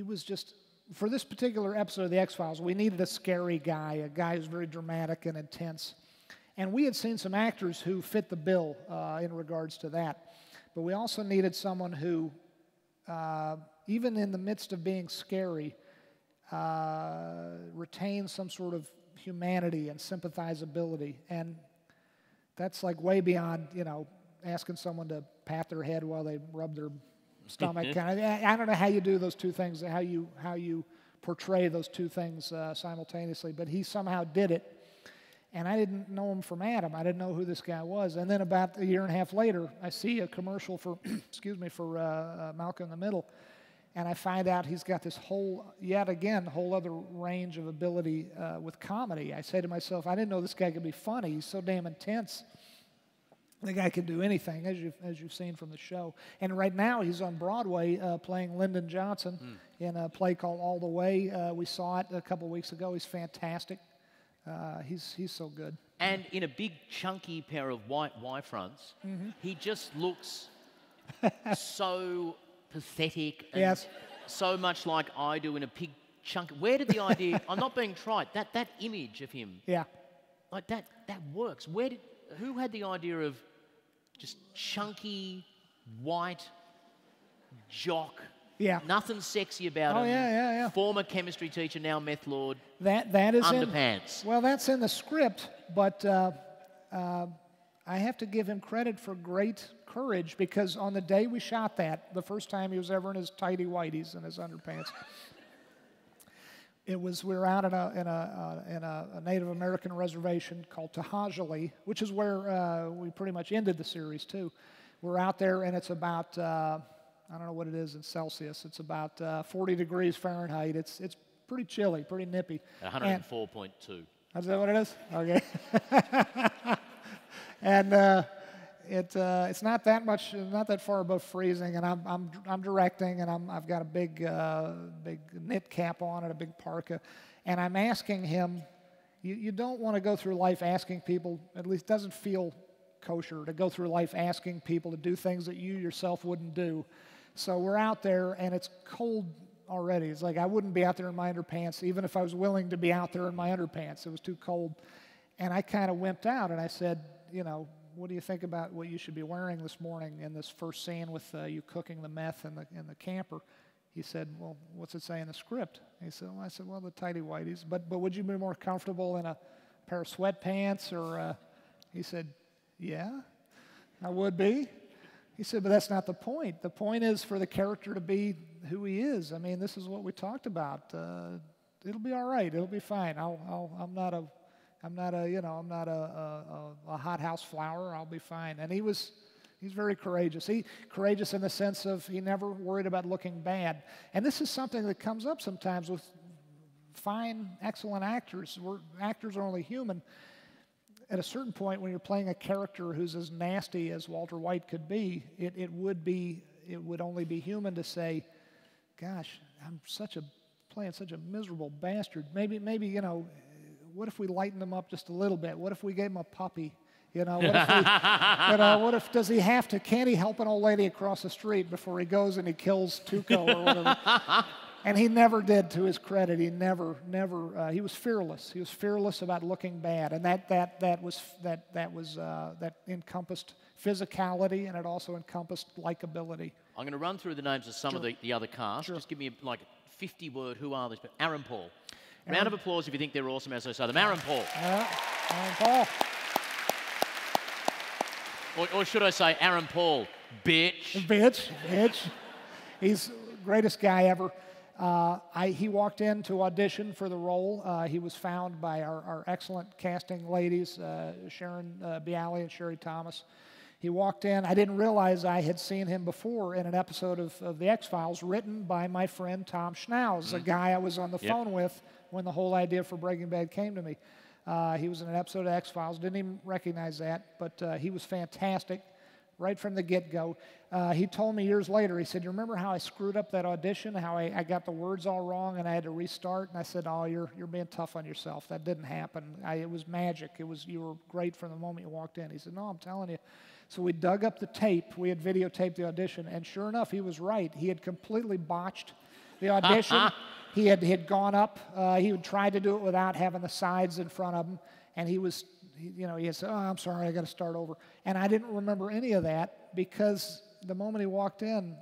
was just... For this particular episode of The X-Files, we needed a scary guy, a guy who's very dramatic and intense. And we had seen some actors who fit the bill in regards to that. But we also needed someone who, even in the midst of being scary, retained some sort of humanity and sympathizability. And that's like way beyond, asking someone to pat their head while they rub their stomach. I don't know how you do those two things, how you portray those two things simultaneously, but he somehow did it. And I didn't know him from Adam. I didn't know who this guy was. And then about a year and a half later, I see a commercial for, Malcolm in the Middle, and I find out he's got this whole other range of ability with comedy. I say to myself, I didn't know this guy could be funny. He's so damn intense. The guy can do anything, as you've seen from the show. And right now he's on Broadway playing Lyndon Johnson in a play called All the Way. We saw it a couple weeks ago. He's fantastic. He's so good. And in a big, chunky pair of white Y-fronts, he just looks so pathetic and so much like I do in a big chunk. Where did the idea... I'm not being trite. That image of him... Yeah. Like, that works. Who had the idea of... just chunky, white, jock. Yeah. Nothing sexy about him. Yeah. Former chemistry teacher, now meth lord. That is underpants. Well, that's in the script, but I have to give him credit for great courage, because on the day we shot that, the first time he was ever in his tighty whities and his underpants, we were out in a Native American reservation called Tahajali, which is where we pretty much ended the series too. We're out there, and it's about I don't know what it is in Celsius. It's about 40 degrees Fahrenheit. It's pretty chilly, pretty nippy. 104.2. Is that what it is? Okay. And it's not that much, not that far above freezing, and I'm directing, and I've got a big knit cap on and a big parka, and I'm asking him. You don't want to go through life asking people. At least doesn't feel kosher to go through life asking people to do things that you yourself wouldn't do. So we're out there, and it's cold already. It's like I wouldn't be out there in my underpants, even if I was willing to be out there in my underpants. It was too cold, and I kind of wimped out, and I said, what do you think about what you should be wearing this morning in this first scene with you cooking the meth in the camper? He said, well, what's it say in the script? I said, the tighty whities. But would you be more comfortable in a pair of sweatpants? Or he said, yeah, I would be. He said, but that's not the point. The point is for the character to be who he is. I mean, this is what we talked about. It'll be all right. It'll be fine. I'm not a hothouse flower. I'll be fine. And he's very courageous. Courageous in the sense of he never worried about looking bad. And this is something that comes up sometimes with fine, excellent actors. Actors are only human. At a certain point, when you're playing a character who's as nasty as Walter White could be, it would only be human to say, "Gosh, I'm playing such a miserable bastard." Maybe what if we lightened him up just a little bit? What if we gave him a puppy? What if does he can't he help an old lady across the street before he goes and he kills Tuco or whatever? And he never did, to his credit. He never, he was fearless. He was fearless about looking bad, and that encompassed physicality, and it also encompassed likability. I'm going to run through the names of some of the other cast. Sure. Just give me like a 50-word. Who are these? Aaron Paul. Round of applause if you think they're awesome as I say them. Aaron Paul. Aaron Paul. Or should I say Aaron Paul, bitch? Bitch. He's the greatest guy ever. He walked in to audition for the role. He was found by our excellent casting ladies, Sharon Bialy and Sherry Thomas. He walked in. I didn't realize I had seen him before in an episode of The X-Files written by my friend Tom Schnauz, the guy I was on the phone with when the whole idea for Breaking Bad came to me. He was in an episode of X-Files. Didn't even recognize that, but he was fantastic right from the get-go. He told me years later, he said, "You remember how I screwed up that audition, how I got the words all wrong and I had to restart?" And I said, "Oh, you're being tough on yourself. That didn't happen. It was magic. You were great from the moment you walked in." He said, "No, I'm telling you." So we dug up the tape. We had videotaped the audition, and sure enough, he was right. He had completely botched the audition. He had gone up. He had tried to do it without having the sides in front of him, and he had said, "Oh, I'm sorry, I got to start over." And I didn't remember any of that because the moment he walked in,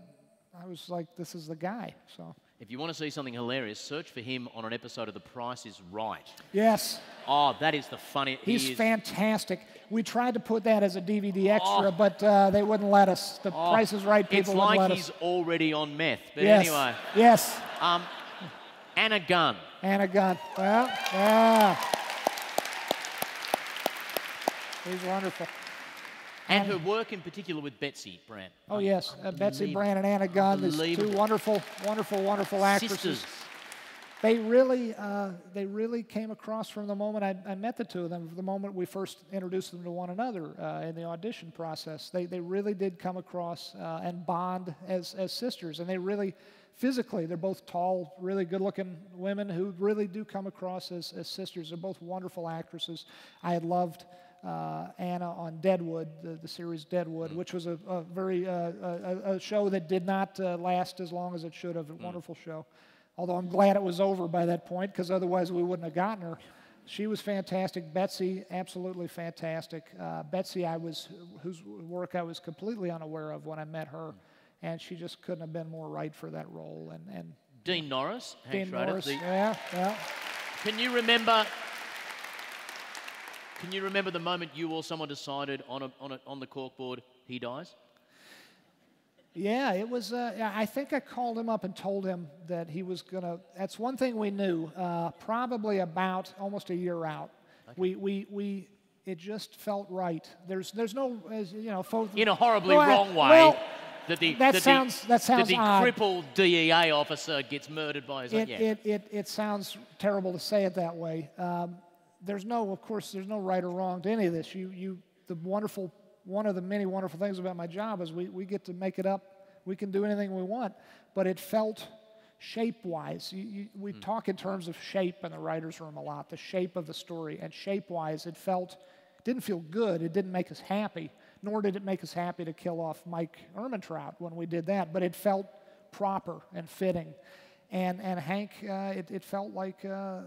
I was like, "This is the guy." So. If you want to see something hilarious, search for him on an episode of The Price is Right. Yes. Oh, that is the funniest. He's fantastic. We tried to put that as a DVD extra, but they wouldn't let us. The Price is Right people wouldn't let us. It's like he's already on meth. But yes. Anyway. Yes. Anna Gunn. Anna Gunn. Well, yeah. He's wonderful. And her work in particular with Betsy Brandt. Oh, yes. Betsy Brandt and Anna Gunn, these two wonderful actresses. Sisters. They really came across from the moment I met the two of them, the moment we first introduced them to one another in the audition process. They really did come across and bond as sisters. And they really, physically, they're both tall, really good-looking women who really do come across as sisters. They're both wonderful actresses. I had loved Anna on Deadwood, the series Deadwood, which was a very a show that did not last as long as it should have. A wonderful show. Although I'm glad it was over by that point, because otherwise we wouldn't have gotten her. She was fantastic. Betsy, absolutely fantastic. Betsy, whose work I was completely unaware of when I met her, and she just couldn't have been more right for that role. And Dean Norris. Dean Norris. Yeah. Can you remember? Can you remember the moment you or someone decided on the corkboard he dies? Yeah, it was. I think I called him up and told him that he was gonna. That's one thing we knew. Probably about almost a year out. Okay. It just felt right. There's no, in a horribly wrong way. Well, that sounds odd. Crippled DEA officer gets murdered by his. It sounds terrible to say it that way. Of course, there's no right or wrong to any of this. One of the many wonderful things about my job is we get to make it up. We can do anything we want, but it felt shape-wise. We talk in terms of shape in the writer's room a lot, the shape of the story, and shape-wise it didn't feel good. It didn't make us happy, nor did it make us happy to kill off Mike Ehrmantraut when we did that, but it felt proper and fitting. And Hank, it felt like, a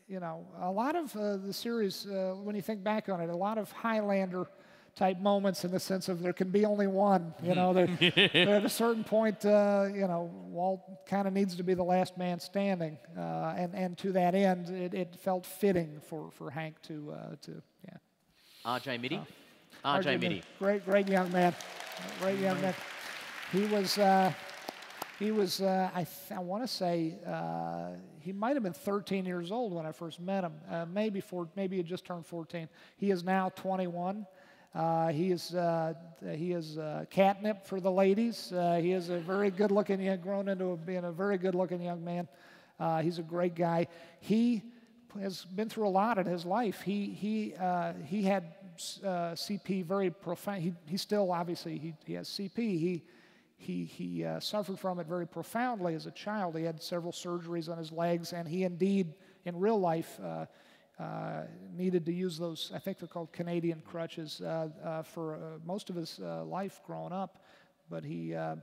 lot of the series, when you think back on it, a lot of Highlander type moments in the sense of there can be only one. There at a certain point, Walt kind of needs to be the last man standing, and to that end, it felt fitting for Hank to. R.J. Mitty. R.J. Mitty. Great young man. Great young man. He was. I want to say he might have been 13 years old when I first met him. Maybe he had just turned 14. He is now 21. He is catnip for the ladies. He is a very good-looking, grown into being a very good-looking young man. He's a great guy. He has been through a lot in his life. He had CP very profound. He still obviously he has CP. He suffered from it very profoundly as a child. He had several surgeries on his legs, and he indeed, in real life, needed to use those, I think they're called Canadian crutches, for most of his life growing up. But I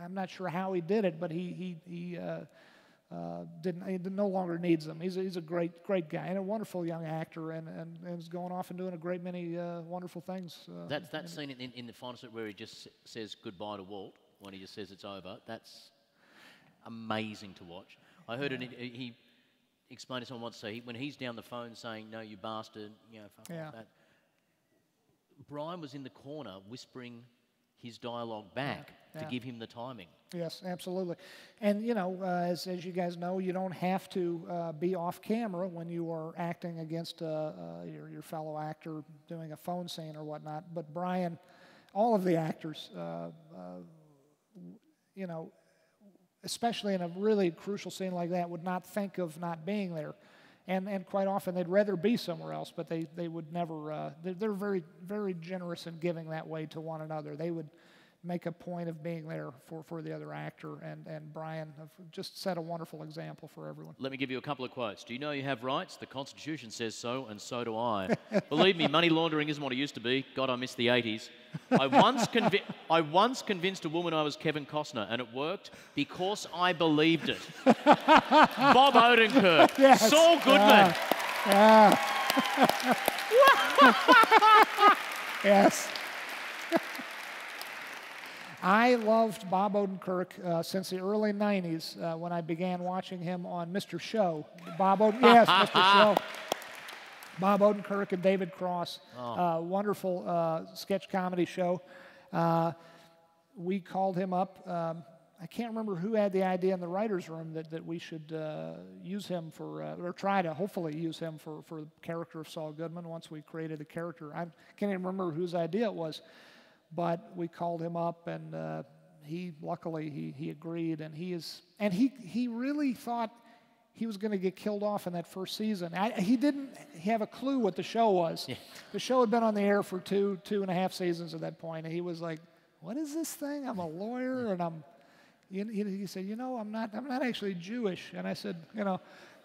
I'm not sure how he did it, but he no longer needs them. He's a great guy and a wonderful young actor, and is going off and doing a great many wonderful things. That scene in the final set where he just says goodbye to Walt, when he just says it's over, that's amazing to watch. I heard he explained to someone once, so when he's down the phone saying, "No, you bastard," fuck off that. Brian was in the corner whispering his dialogue back to give him the timing. Yes, absolutely. And, as you guys know, you don't have to be off camera when you are acting against your fellow actor doing a phone scene or whatnot. But Brian, all of the actors, especially in a really crucial scene like that, would not think of not being there. And quite often they'd rather be somewhere else, but they would never, they're very, very generous in giving that way to one another. They would make a point of being there for the other actor, and Brian have just set a wonderful example for everyone. Let me give you a couple of quotes. Do you know you have rights? The Constitution says so, and so do I. Believe me, money laundering isn't what it used to be. God, I miss the 80s. I once convinced a woman I was Kevin Costner, and it worked because I believed it. Bob Odenkirk. Yes. Saul Goodman. Yes. I loved Bob Odenkirk since the early 90s when I began watching him on Mr. Show. Yes, Mr. Show. Bob Odenkirk and David Cross. Wonderful sketch comedy show. We called him up. I can't remember who had the idea in the writer's room that we should use him for, or try to hopefully use him for the character of Saul Goodman once we created a character. I can't even remember whose idea it was. But we called him up, and he agreed, and he really thought he was going to get killed off in that first season. He didn't have a clue what the show was. Yeah. The show had been on the air for two and a half seasons at that point, and he was like, "What is this thing? I'm a lawyer, and he said, I'm not actually Jewish." And I said,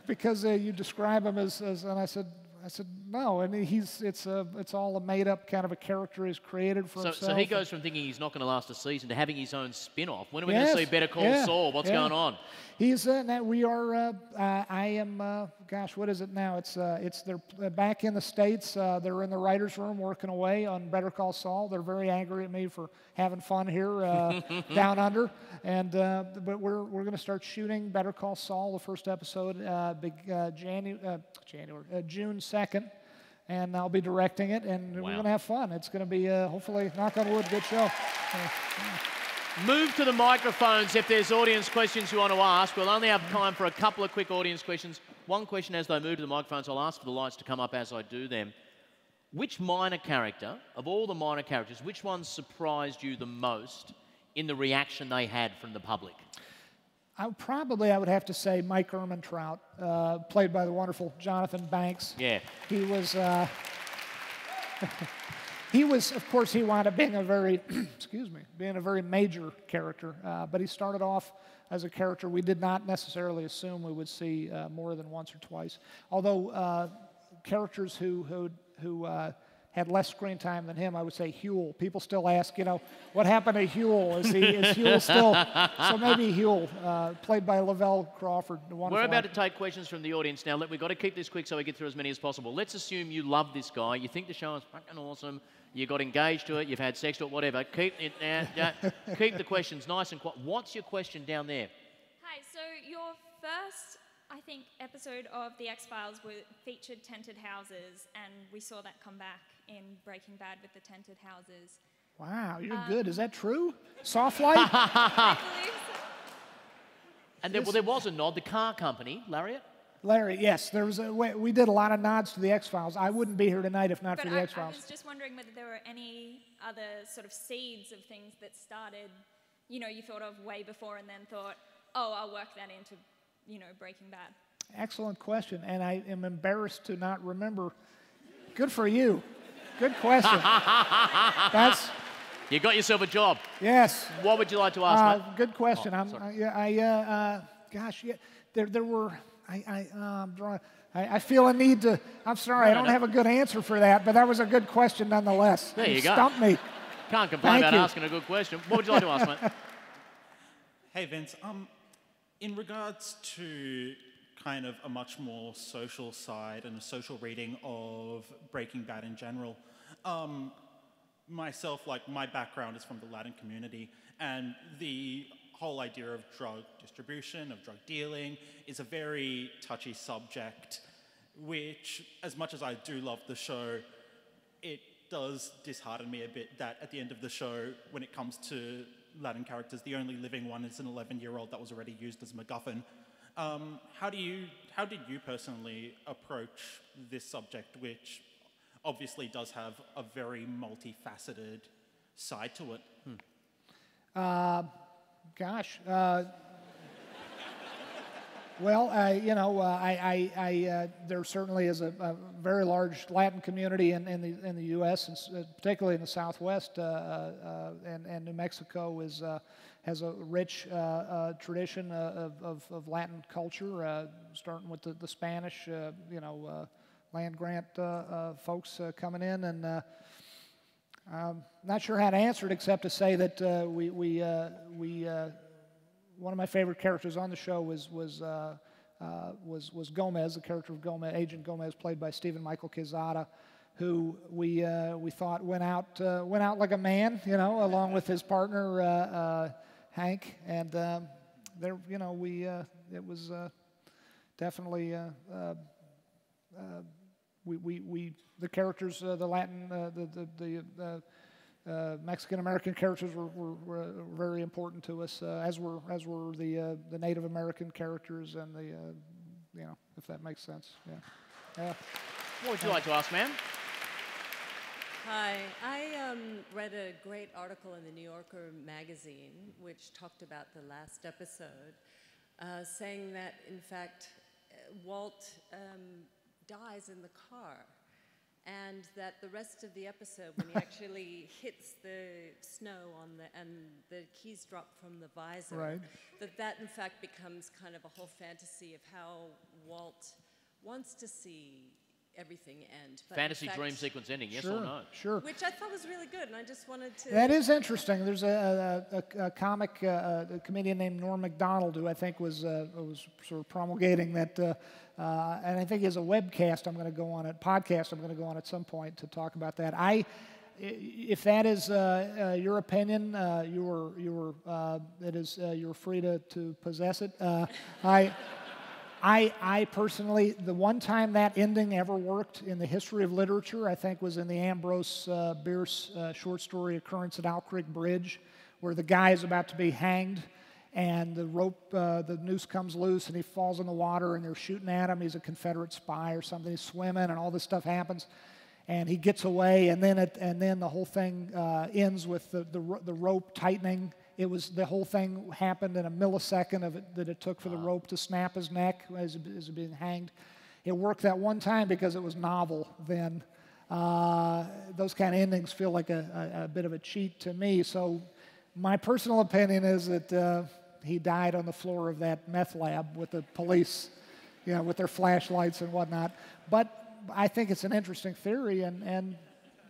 because you describe him as and I said, no, and it's all a made-up kind of a character he's created for himself. So he goes from thinking he's not going to last a season to having his own spin-off. When are we going to see Better Call Saul? What's going on? He's now we are. I am. Gosh, what is it now? They're back in the States. They're in the writers' room working away on Better Call Saul. They're very angry at me for having fun here down under, and but we're going to start shooting Better Call Saul. The first episode, June 2nd, and I'll be directing it, and we're going to have fun. It's going to be hopefully, knock on wood, good show. Move to the microphones if there's audience questions you want to ask. We'll only have time for a couple of quick audience questions. One question as they move to the microphones, I'll ask for the lights to come up as I do them. Which minor character, of all the minor characters, which one surprised you the most in the reaction they had from the public? I would have to say Mike Ehrmantraut, played by the wonderful Jonathan Banks. Yeah. He was, of course, he wound up being a very, being a very major character. But he started off as a character we did not necessarily assume we would see more than once or twice. Although characters who had less screen time than him, I would say Huel. People still ask, what happened to Huel? Is Huel still? So maybe Huel, played by Lavelle Crawford. We're about to take questions from the audience now. We've got to keep this quick so we get through as many as possible. Let's assume you love this guy. You think the show is fucking awesome. You got engaged to it. You've had sex to it. Whatever. Keep the questions nice and quiet. What's your question down there? Hi. So your first, I think, episode of The X-Files featured tented houses, and we saw that come back in Breaking Bad with the tented houses. Wow, you're good. Is that true? Soft light? I believe so. And there was a nod. The car company, Lariat? Larry, yes. We did a lot of nods to The X-Files. I wouldn't be here tonight if not for The X-Files. I was just wondering whether there were any other sort of seeds of things that started, you thought of way before and then thought, oh, I'll work that into, Breaking Bad. Excellent question, and I am embarrassed to not remember. Good for you. Good question. You got yourself a job. Yes. What would you like to ask, mate? Good question. There were. I feel a need to. I'm sorry, I don't have a good answer for that, but that was a good question nonetheless. There you go. Stumped me. Can't complain about asking a good question. What would you like to ask, mate? Hey, Vince. In regards to kind of a much more social side and a social reading of Breaking Bad in general, myself, like my background is from the Latin community, and the whole idea of drug distribution, of drug dealing, is a very touchy subject, which, as much as I do love the show, it does dishearten me a bit that at the end of the show, when it comes to Latin characters, the only living one is an 11-year-old that was already used as MacGuffin. How did you personally approach this subject, which obviously does have a very multifaceted side to it? Gosh. Well, there certainly is a very large Latin community in the U.S., and particularly in the Southwest, and New Mexico has a rich tradition of Latin culture, starting with the Spanish, land grant folks coming in, and I'm not sure how to answer it except to say that one of my favorite characters on the show was Gomez, the character of Gomez, Agent Gomez, played by Stephen Michael Quezada, who we thought went out like a man, along with his partner Hank, and it was definitely the characters, the Latin, the Mexican American characters were very important to us, as were the Native American characters and the if that makes sense. Yeah. What would you like to ask, ma'am? Hi, I read a great article in the New Yorker magazine which talked about the last episode, saying that in fact Walt dies in the car, and that the rest of the episode, when he actually hits the snow and the keys drop from the visor, right, that in fact becomes kind of a whole fantasy of how Walt wants to see everything end. But Fantasy fact, dream sequence ending, yes sure, or no? Sure. which I thought was really good, and I just wanted to... That is interesting. There's a comic, a comedian named Norm Macdonald, who I think was sort of promulgating that, and I think he has a webcast I'm going to go on, podcast I'm going to go on at some point to talk about that. If that is your opinion, you're free to possess it. I personally, the one time that ending ever worked in the history of literature, I think, was in the Ambrose Bierce short story Occurrence at Owl Creek Bridge, where the guy is about to be hanged, and the rope, the noose comes loose, and he falls in the water, and they're shooting at him. He's a Confederate spy or something. He's swimming, and all this stuff happens, and he gets away, and then the whole thing ends with the rope tightening. It was, the whole thing happened in a millisecond that it took for the rope to snap his neck as being hanged. It worked that one time because it was novel then. Those kind of endings feel like a bit of a cheat to me. So my personal opinion is that he died on the floor of that meth lab with the police, with their flashlights and whatnot. But I think it's an interesting theory, and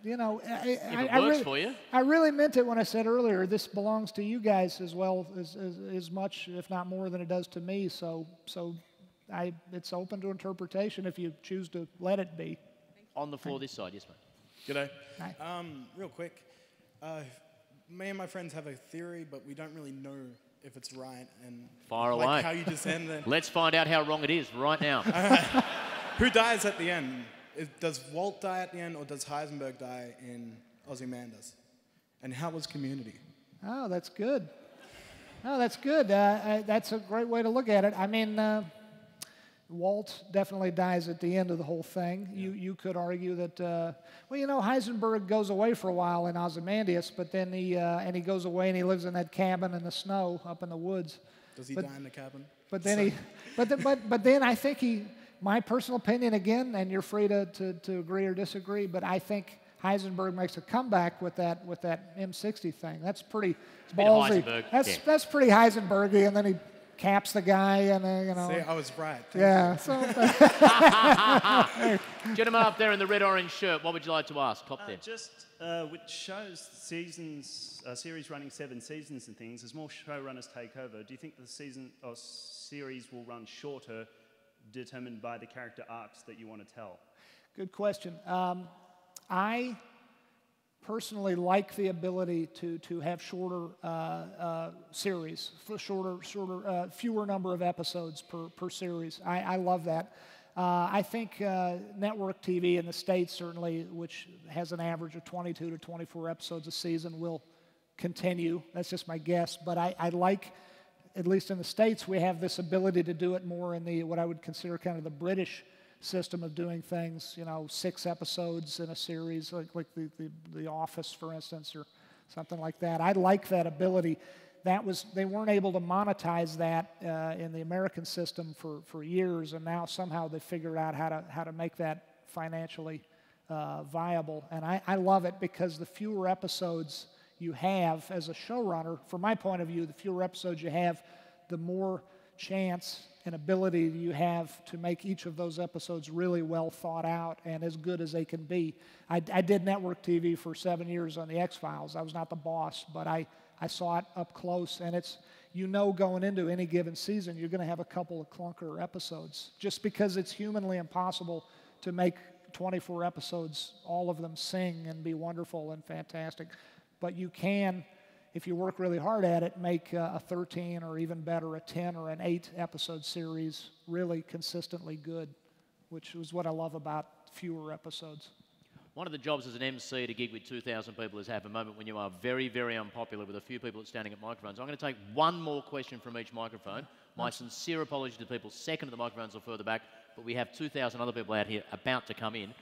I really meant it when I said earlier, this belongs to you guys as well as much, if not more, than it does to me. So it's open to interpretation if you choose to let it be. On the floor this side, yes, mate. G'day. Hi. Real quick, me and my friends have a theory, but we don't really know if it's right. And Fire like away. How you just end it. Let's find out how wrong it is right now. Who dies at the end? Does Walt die at the end, or does Heisenberg die in Ozymandias? And how was Community? Oh, that's good. That's a great way to look at it. I mean, Walt definitely dies at the end of the whole thing. Yeah. You could argue that, Heisenberg goes away for a while in Ozymandias, but then he goes away and he lives in that cabin in the snow up in the woods. Does he die in the cabin? But then but then I think my personal opinion again, and you're free to agree or disagree, but I think Heisenberg makes a comeback with that M60 thing. That's pretty ballsy. That's pretty Heisenbergy, and then he caps the guy, and See, I was right. Thank yeah. you. So Gentleman up there in the red-orange shirt, what would you like to ask? Top there. Which shows series running 7 seasons and things, as more showrunners take over, do you think the season or series will run shorter, determined by the character arcs that you want to tell? Good question. I personally like the ability to have shorter series, fewer number of episodes per series. I love that. I think network TV in the States, certainly, which has an average of 22 to 24 episodes a season, will continue. That's just my guess. But I like, at least in the States, we have this ability to do it more in what I would consider kind of the British system of doing things, 6 episodes in a series, like the Office, for instance, or something like that. I like that ability. They weren't able to monetize that in the American system for years, and now somehow they figured out how to make that financially viable. And I love it because the fewer episodes you have as a showrunner, from my point of view, the fewer episodes you have, the more chance and ability you have to make each of those episodes really well thought out and as good as they can be. I did network TV for 7 years on the X-Files. I was not the boss, but I saw it up close, and it's, going into any given season, you're going to have a couple of clunker episodes, just because it's humanly impossible to make 24 episodes, all of them sing and be wonderful and fantastic. But you can, if you work really hard at it, make a 13 or even better, a 10 or an 8 episode series really consistently good, which is what I love about fewer episodes. One of the jobs as an MC to gig with 2,000 people is have a moment when you are very, very unpopular with a few people standing at microphones. I'm going to take one more question from each microphone. My sincere apology to people second to the microphones or further back, but we have 2,000 other people out here about to come in.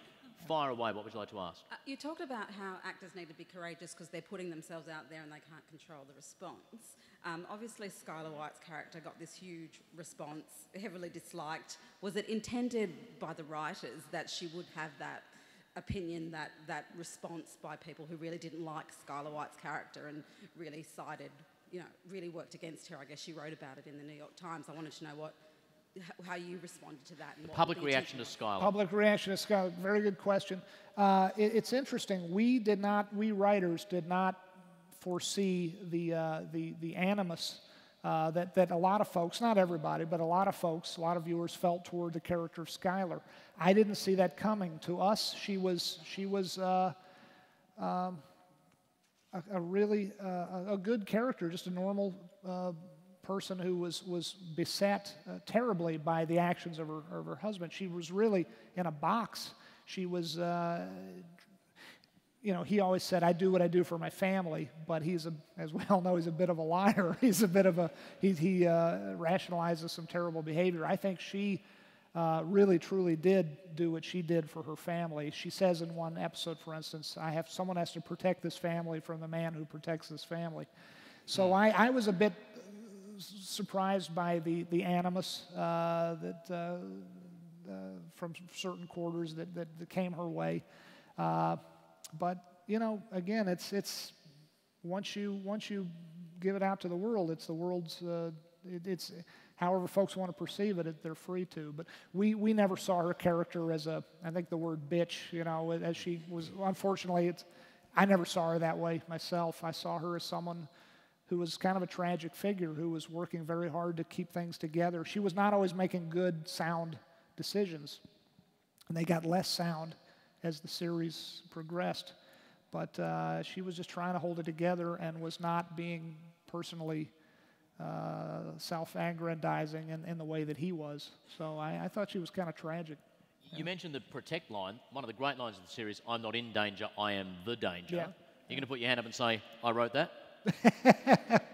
Fire away. What would you like to ask? You talked about how actors need to be courageous because they're putting themselves out there and they can't control the response. Obviously, Skylar White's character got this huge response, heavily disliked. Was it intended by the writers that she would have that opinion, that response by people who really didn't like Skylar White's character and really sided, really worked against her? I guess she wrote about it in the New York Times. I wanted to know how you responded to that. And what Public reaction to Skylar. Public reaction to Skylar. Very good question. It's interesting. We writers did not foresee the animus that a lot of folks, not everybody, but a lot of folks, a lot of viewers felt toward the character of Skylar. I didn't see that coming. To us, she was a really good character, just a normal person who was beset terribly by the actions of her husband. She was really in a box. She was, he always said, "I do what I do for my family," but as we all know, he's a bit of a liar. He rationalizes some terrible behavior. I think she really, truly did do what she did for her family. She says in one episode, for instance, someone has to protect this family from the man who protects this family. So I was a bit surprised by the animus from certain quarters that came her way. But again, it's once you give it out to the world, it's the world's. It's however folks want to perceive it, they're free to. But we never saw her character as I think the word bitch, as she was. Unfortunately, I never saw her that way myself. I saw her as someone who was kind of a tragic figure, who was working very hard to keep things together. She was not always making good, sound decisions, and they got less sound as the series progressed. But she was just trying to hold it together and was not being personally self-aggrandizing in the way that he was. So I thought she was kind of tragic. You mentioned the protect line. One of the great lines of the series, "I'm not in danger, I am the danger." Yeah. You're going to put your hand up and say, "I wrote that"?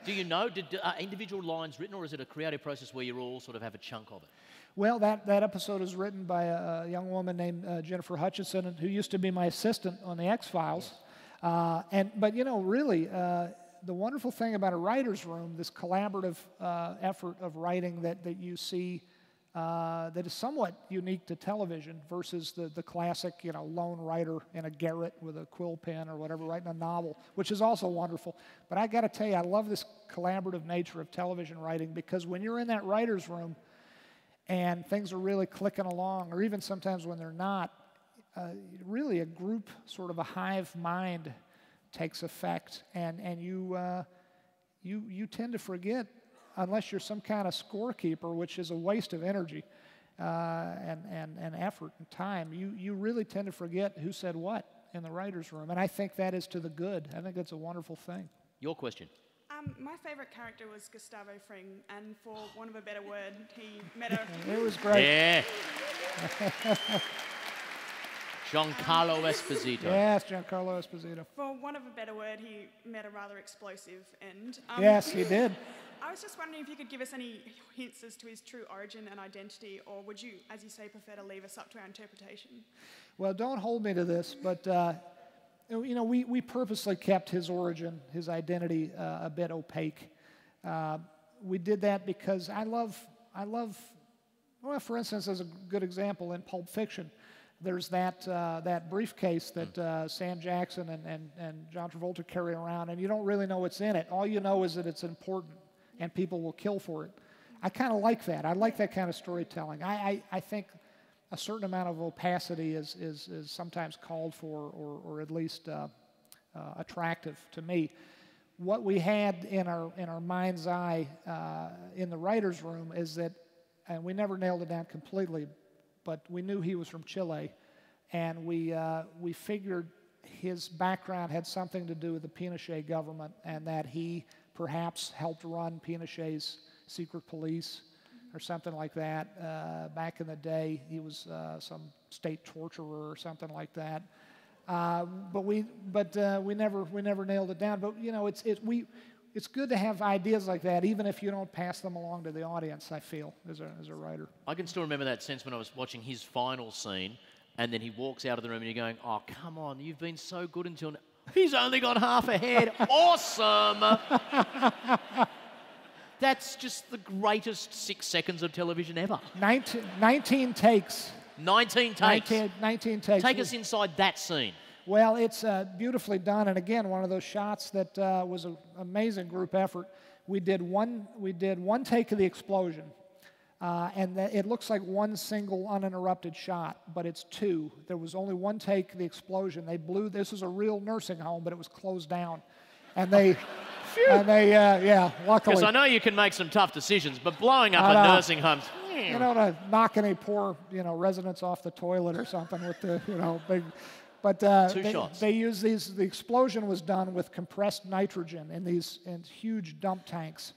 Do you know, are individual lines written, or is it a creative process where you all sort of have a chunk of it? Well, that episode is written by a young woman named Jennifer Hutchinson, who used to be my assistant on the X-Files. But really, the wonderful thing about a writer's room, this collaborative effort of writing that you see that is somewhat unique to television versus the classic, lone writer in a garret with a quill pen or whatever writing a novel, which is also wonderful. But I got to tell you, I love this collaborative nature of television writing, because when you're in that writer's room and things are really clicking along, or even sometimes when they're not, really a group, sort of a hive mind takes effect, and you tend to forget, unless you're some kind of scorekeeper, which is a waste of energy and effort and time. You really tend to forget who said what in the writer's room, and I think that is to the good. I think that's a wonderful thing. Your question. My favourite character was Gustavo Fring, and for want of a better word, he met a... It was great. Yeah. Giancarlo Esposito. Yes, Giancarlo Esposito. For want of a better word, he met a rather explosive end. Yes, he did. I was just wondering if you could give us any hints as to his true origin and identity, or would you, as you say, prefer to leave us up to our interpretation? Well, don't hold me to this, but we purposely kept his origin, his identity, a bit opaque. We did that because I love. Well, for instance, as a good example, in Pulp Fiction, there's that briefcase that Sam Jackson and John Travolta carry around, and you don't really know what's in it. All you know is that it's important, and people will kill for it. I kind of like that. I like that kind of storytelling. I think a certain amount of opacity is sometimes called for, or at least attractive to me. What we had in our mind's eye in the writer's room is that, and we never nailed it down completely, but we knew he was from Chile, and we figured his background had something to do with the Pinochet government, and that he perhaps helped run Pinochet's secret police or something like that. Back in the day, he was some state torturer or something like that. But we never nailed it down. But it's good to have ideas like that, even if you don't pass them along to the audience, I feel, as a writer. I can still remember that sense when I was watching his final scene, and then he walks out of the room and you're going, oh, come on, you've been so good until now. He's only got half a head. Awesome! That's just the greatest 6 seconds of television ever. 19 takes. 19 takes. 19 takes. Take us inside that scene. Well, it's beautifully done, and again, one of those shots that was an amazing group effort. We did one take of the explosion, and it looks like one single uninterrupted shot, but it's two. There was only one take of the explosion. They blew. This was a real nursing home, but it was closed down, and they. Luckily. Because I know you can make some tough decisions, but blowing up a nursing home. You know, to knock any poor residents off the toilet or something with the big. But they use these. The explosion was done with compressed nitrogen in these huge dump tanks.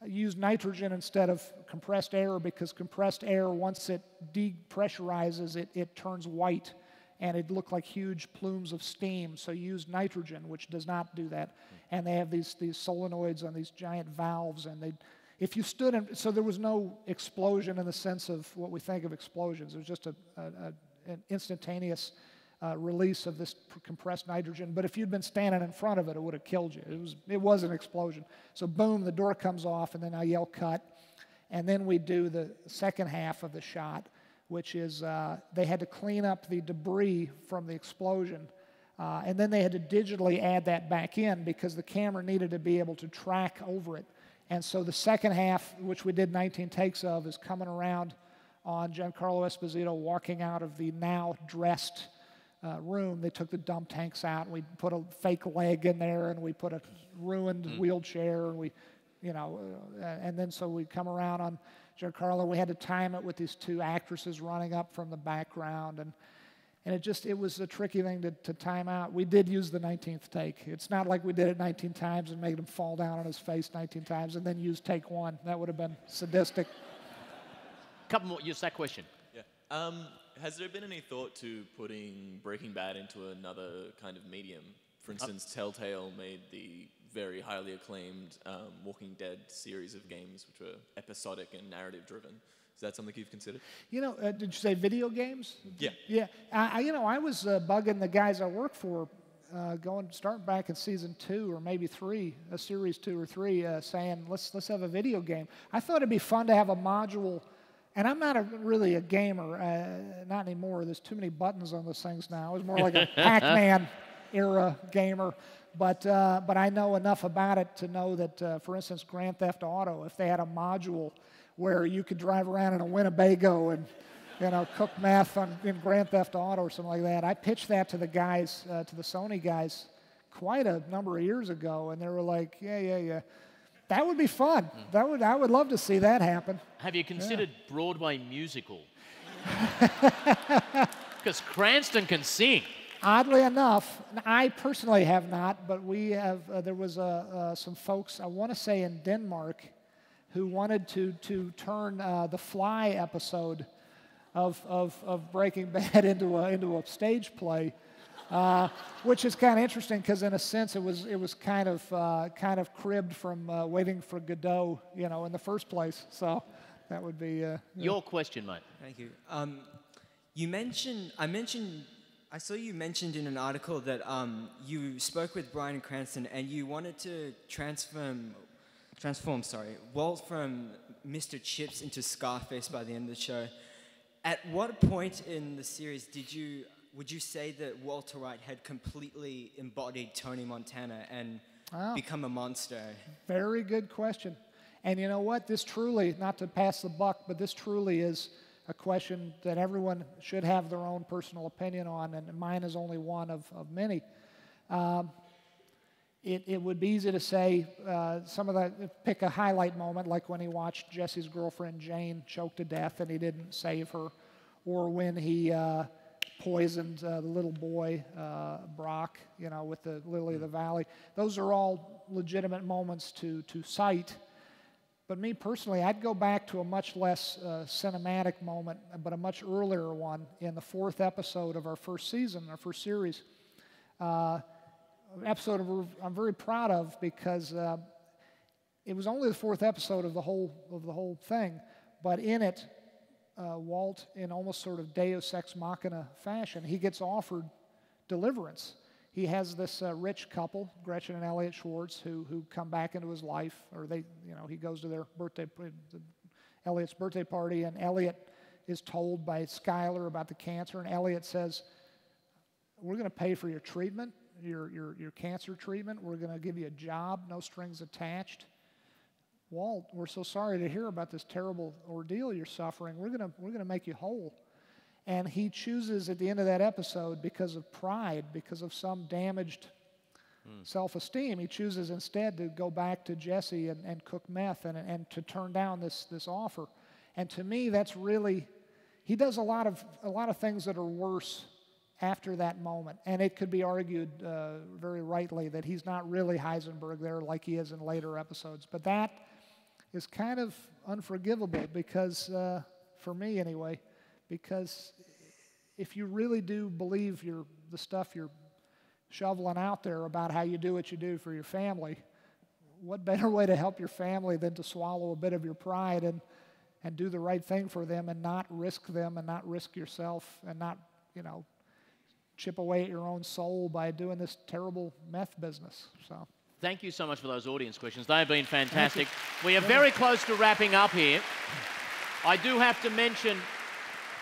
Used nitrogen instead of compressed air, because compressed air, once it depressurizes, it turns white, and it looked like huge plumes of steam. So you use nitrogen, which does not do that. And they have these solenoids on these giant valves, and if you stood in, so there was no explosion in the sense of what we think of explosions. It was just an instantaneous release of this compressed nitrogen. But if you'd been standing in front of it, it would have killed you. It was an explosion. So boom, the door comes off, and then I yell cut, and then we do the second half of the shot, which is they had to clean up the debris from the explosion. And then they had to digitally add that back in, because the camera needed to be able to track over it. And so the second half, which we did 19 takes of, is coming around on Giancarlo Esposito walking out of the now dressed room. They took the dump tanks out, and we put a fake leg in there, and we put a ruined wheelchair, and and then so we come around on Giancarlo. We had to time it with these two actresses running up from the background, and it was a tricky thing to time out. We did use the 19th take. It's not like we did it 19 times and made him fall down on his face 19 times and then use take one. That would have been sadistic. Couple more. Use that question. Yeah. Has there been any thought to putting Breaking Bad into another kind of medium? For instance, Telltale made the very highly acclaimed Walking Dead series of games, which were episodic and narrative-driven. Is that something you've considered? Did you say video games? Yeah. Yeah. I was bugging the guys I work for, start back in season 2 or maybe 3, series 2 or 3, saying let's have a video game. I thought it'd be fun to have a module And I'm not really a gamer, not anymore. There's too many buttons on those things now. I was more like a Pac-Man era gamer. But I know enough about it to know that, for instance, Grand Theft Auto, if they had a module where you could drive around in a Winnebago and cook meth in Grand Theft Auto or something like that. I pitched that to the guys, to the Sony guys, quite a number of years ago, and they were like, yeah. That would be fun. I would love to see that happen. Have you considered Broadway musical? Because Cranston can sing. Oddly enough, I personally have not, but we have. There was some folks, I want to say in Denmark, who wanted to turn the Fly episode of Breaking Bad into a stage play. Which is kind of interesting because, in a sense, it was kind of cribbed from Waiting for Godot, in the first place. So that would be your question, mate. Thank you. I saw you mentioned in an article that you spoke with Bryan Cranston and you wanted to transform Walt from Mr. Chips into Scarface by the end of the show. At what point in the series would you say that Walter White had completely embodied Tony Montana and become a monster? Very good question. And you know what? This truly, not to pass the buck, but this truly is a question that everyone should have their own personal opinion on, and mine is only one of many. It would be easy to say pick a highlight moment, like when he watched Jesse's girlfriend Jane choke to death and he didn't save her, or when he poisoned the little boy, Brock, with the Lily of the Valley. Those are all legitimate moments to cite. But me personally, I'd go back to a much less cinematic moment, but a much earlier one in the 4th episode of our first season, our first series. Episode I'm very proud of because it was only the 4th episode of the whole thing, but in it, Walt, in almost sort of Deus Ex Machina fashion, he gets offered deliverance. He has this rich couple, Gretchen and Elliot Schwartz, who come back into his life, or he goes to their Elliot's birthday party, and Elliot is told by Skyler about the cancer, and Elliot says, "We're going to pay for your treatment, your cancer treatment. We're going to give you a job, no strings attached. Walt, we're so sorry to hear about this terrible ordeal you're suffering. We're going to make you whole." And he chooses at the end of that episode, because of pride, because of some damaged self-esteem, he chooses instead to go back to Jesse and cook meth and to turn down this offer. And to me, that's really, he does a lot of things that are worse after that moment. And it could be argued very rightly that he's not really Heisenberg there like he is in later episodes. But that is kind of unforgivable because, for me anyway, because if you really do believe the stuff you're shoveling out there about how you do what you do for your family, what better way to help your family than to swallow a bit of your pride and do the right thing for them and not risk them and not risk yourself and not, chip away at your own soul by doing this terrible meth business. So. Thank you so much for those audience questions. They have been fantastic. We are very close to wrapping up here. I do have to mention,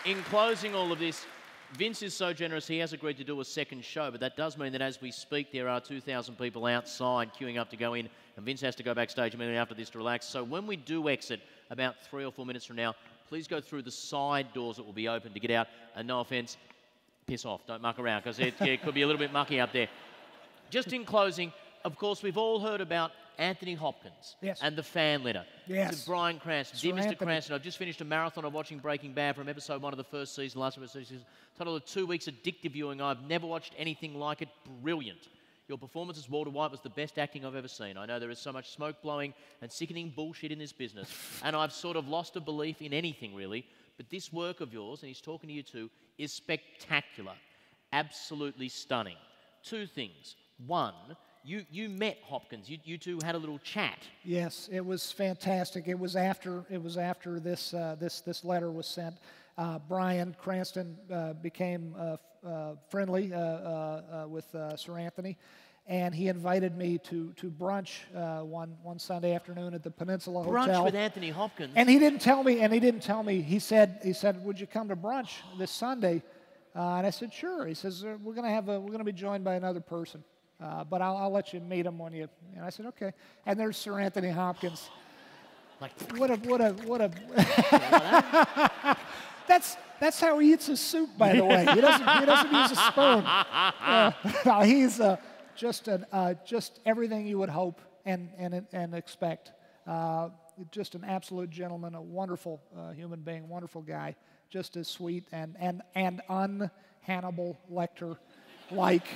in closing all of this, Vince is so generous, he has agreed to do a second show, but that does mean that as we speak, there are 2,000 people outside queuing up to go in, and Vince has to go backstage immediately after this to relax. So when we do exit, about 3 or 4 minutes from now, please go through the side doors that will be open to get out. And no offence, piss off, don't muck around, because it could be a little bit mucky up there. Just in closing, of course, we've all heard about Anthony Hopkins and the fan letter. Yes. To Bryan Cranston. Dear Mr. Cranston, I've just finished a marathon of watching Breaking Bad from episode 1 of the first season, last episode of the season. Total of 2 weeks addictive viewing. I've never watched anything like it. Brilliant. Your performance as Walter White was the best acting I've ever seen. I know there is so much smoke blowing and sickening bullshit in this business, and I've sort of lost a belief in anything really, but this work of yours, and he's talking to you too, is spectacular. Absolutely stunning. 2 things. 1, you met Hopkins. You two had a little chat. Yes, it was fantastic. It was after this letter was sent. Bryan Cranston became friendly with Sir Anthony, and he invited me to brunch one Sunday afternoon at the Peninsula Brunch Hotel. with Anthony Hopkins. And he didn't tell me. He said, "Would you come to brunch this Sunday?" And I said, "Sure." He says, "We're going to be joined by another person, but I'll let you meet him when you." And I said, "Okay." And there's Sir Anthony Hopkins. Like, what a. That's how he eats his soup, by the way. He doesn't use a spoon. No, he's just everything you would hope and expect. Just an absolute gentleman, a wonderful human being, wonderful guy, just as sweet and un-Hannibal Lecter-like.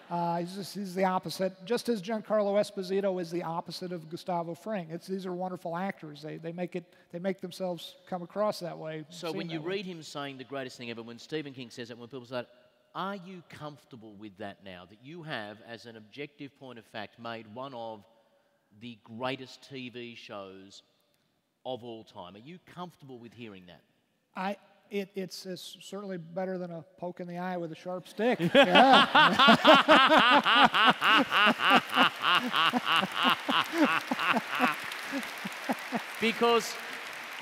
He's the opposite, just as Giancarlo Esposito is the opposite of Gustavo Fring. These are wonderful actors. They make themselves come across that way. So when you read him saying the greatest thing ever, when Stephen King says it, when people say, are you comfortable with that now? That you have, as an objective point of fact, made one of the greatest TV shows of all time. Are you comfortable with hearing that? It's certainly better than a poke in the eye with a sharp stick. Yeah. Because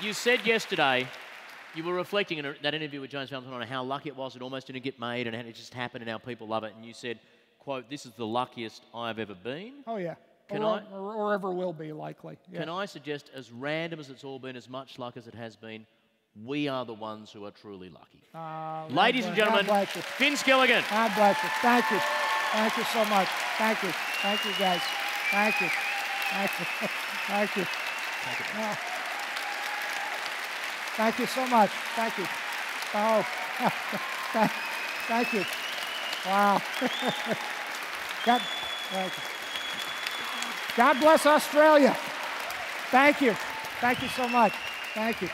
you said yesterday, you were reflecting in that interview with James Valentine on how lucky it was it almost didn't get made and how it just happened and how people love it. And you said, quote, "This is the luckiest I've ever been." Oh, yeah. Or ever will be, likely. Yeah. Can I suggest, as random as it's all been, as much luck as it has been, we are the ones who are truly lucky. Ladies and gentlemen, Vince Gilligan. God bless you. Thank you. Thank you so much. Thank you. Thank you, guys. Thank you. Thank you. Thank you. Thank you so much. Thank you. Oh, thank you. Wow. God bless Australia. Thank you. Thank you so much. Thank you.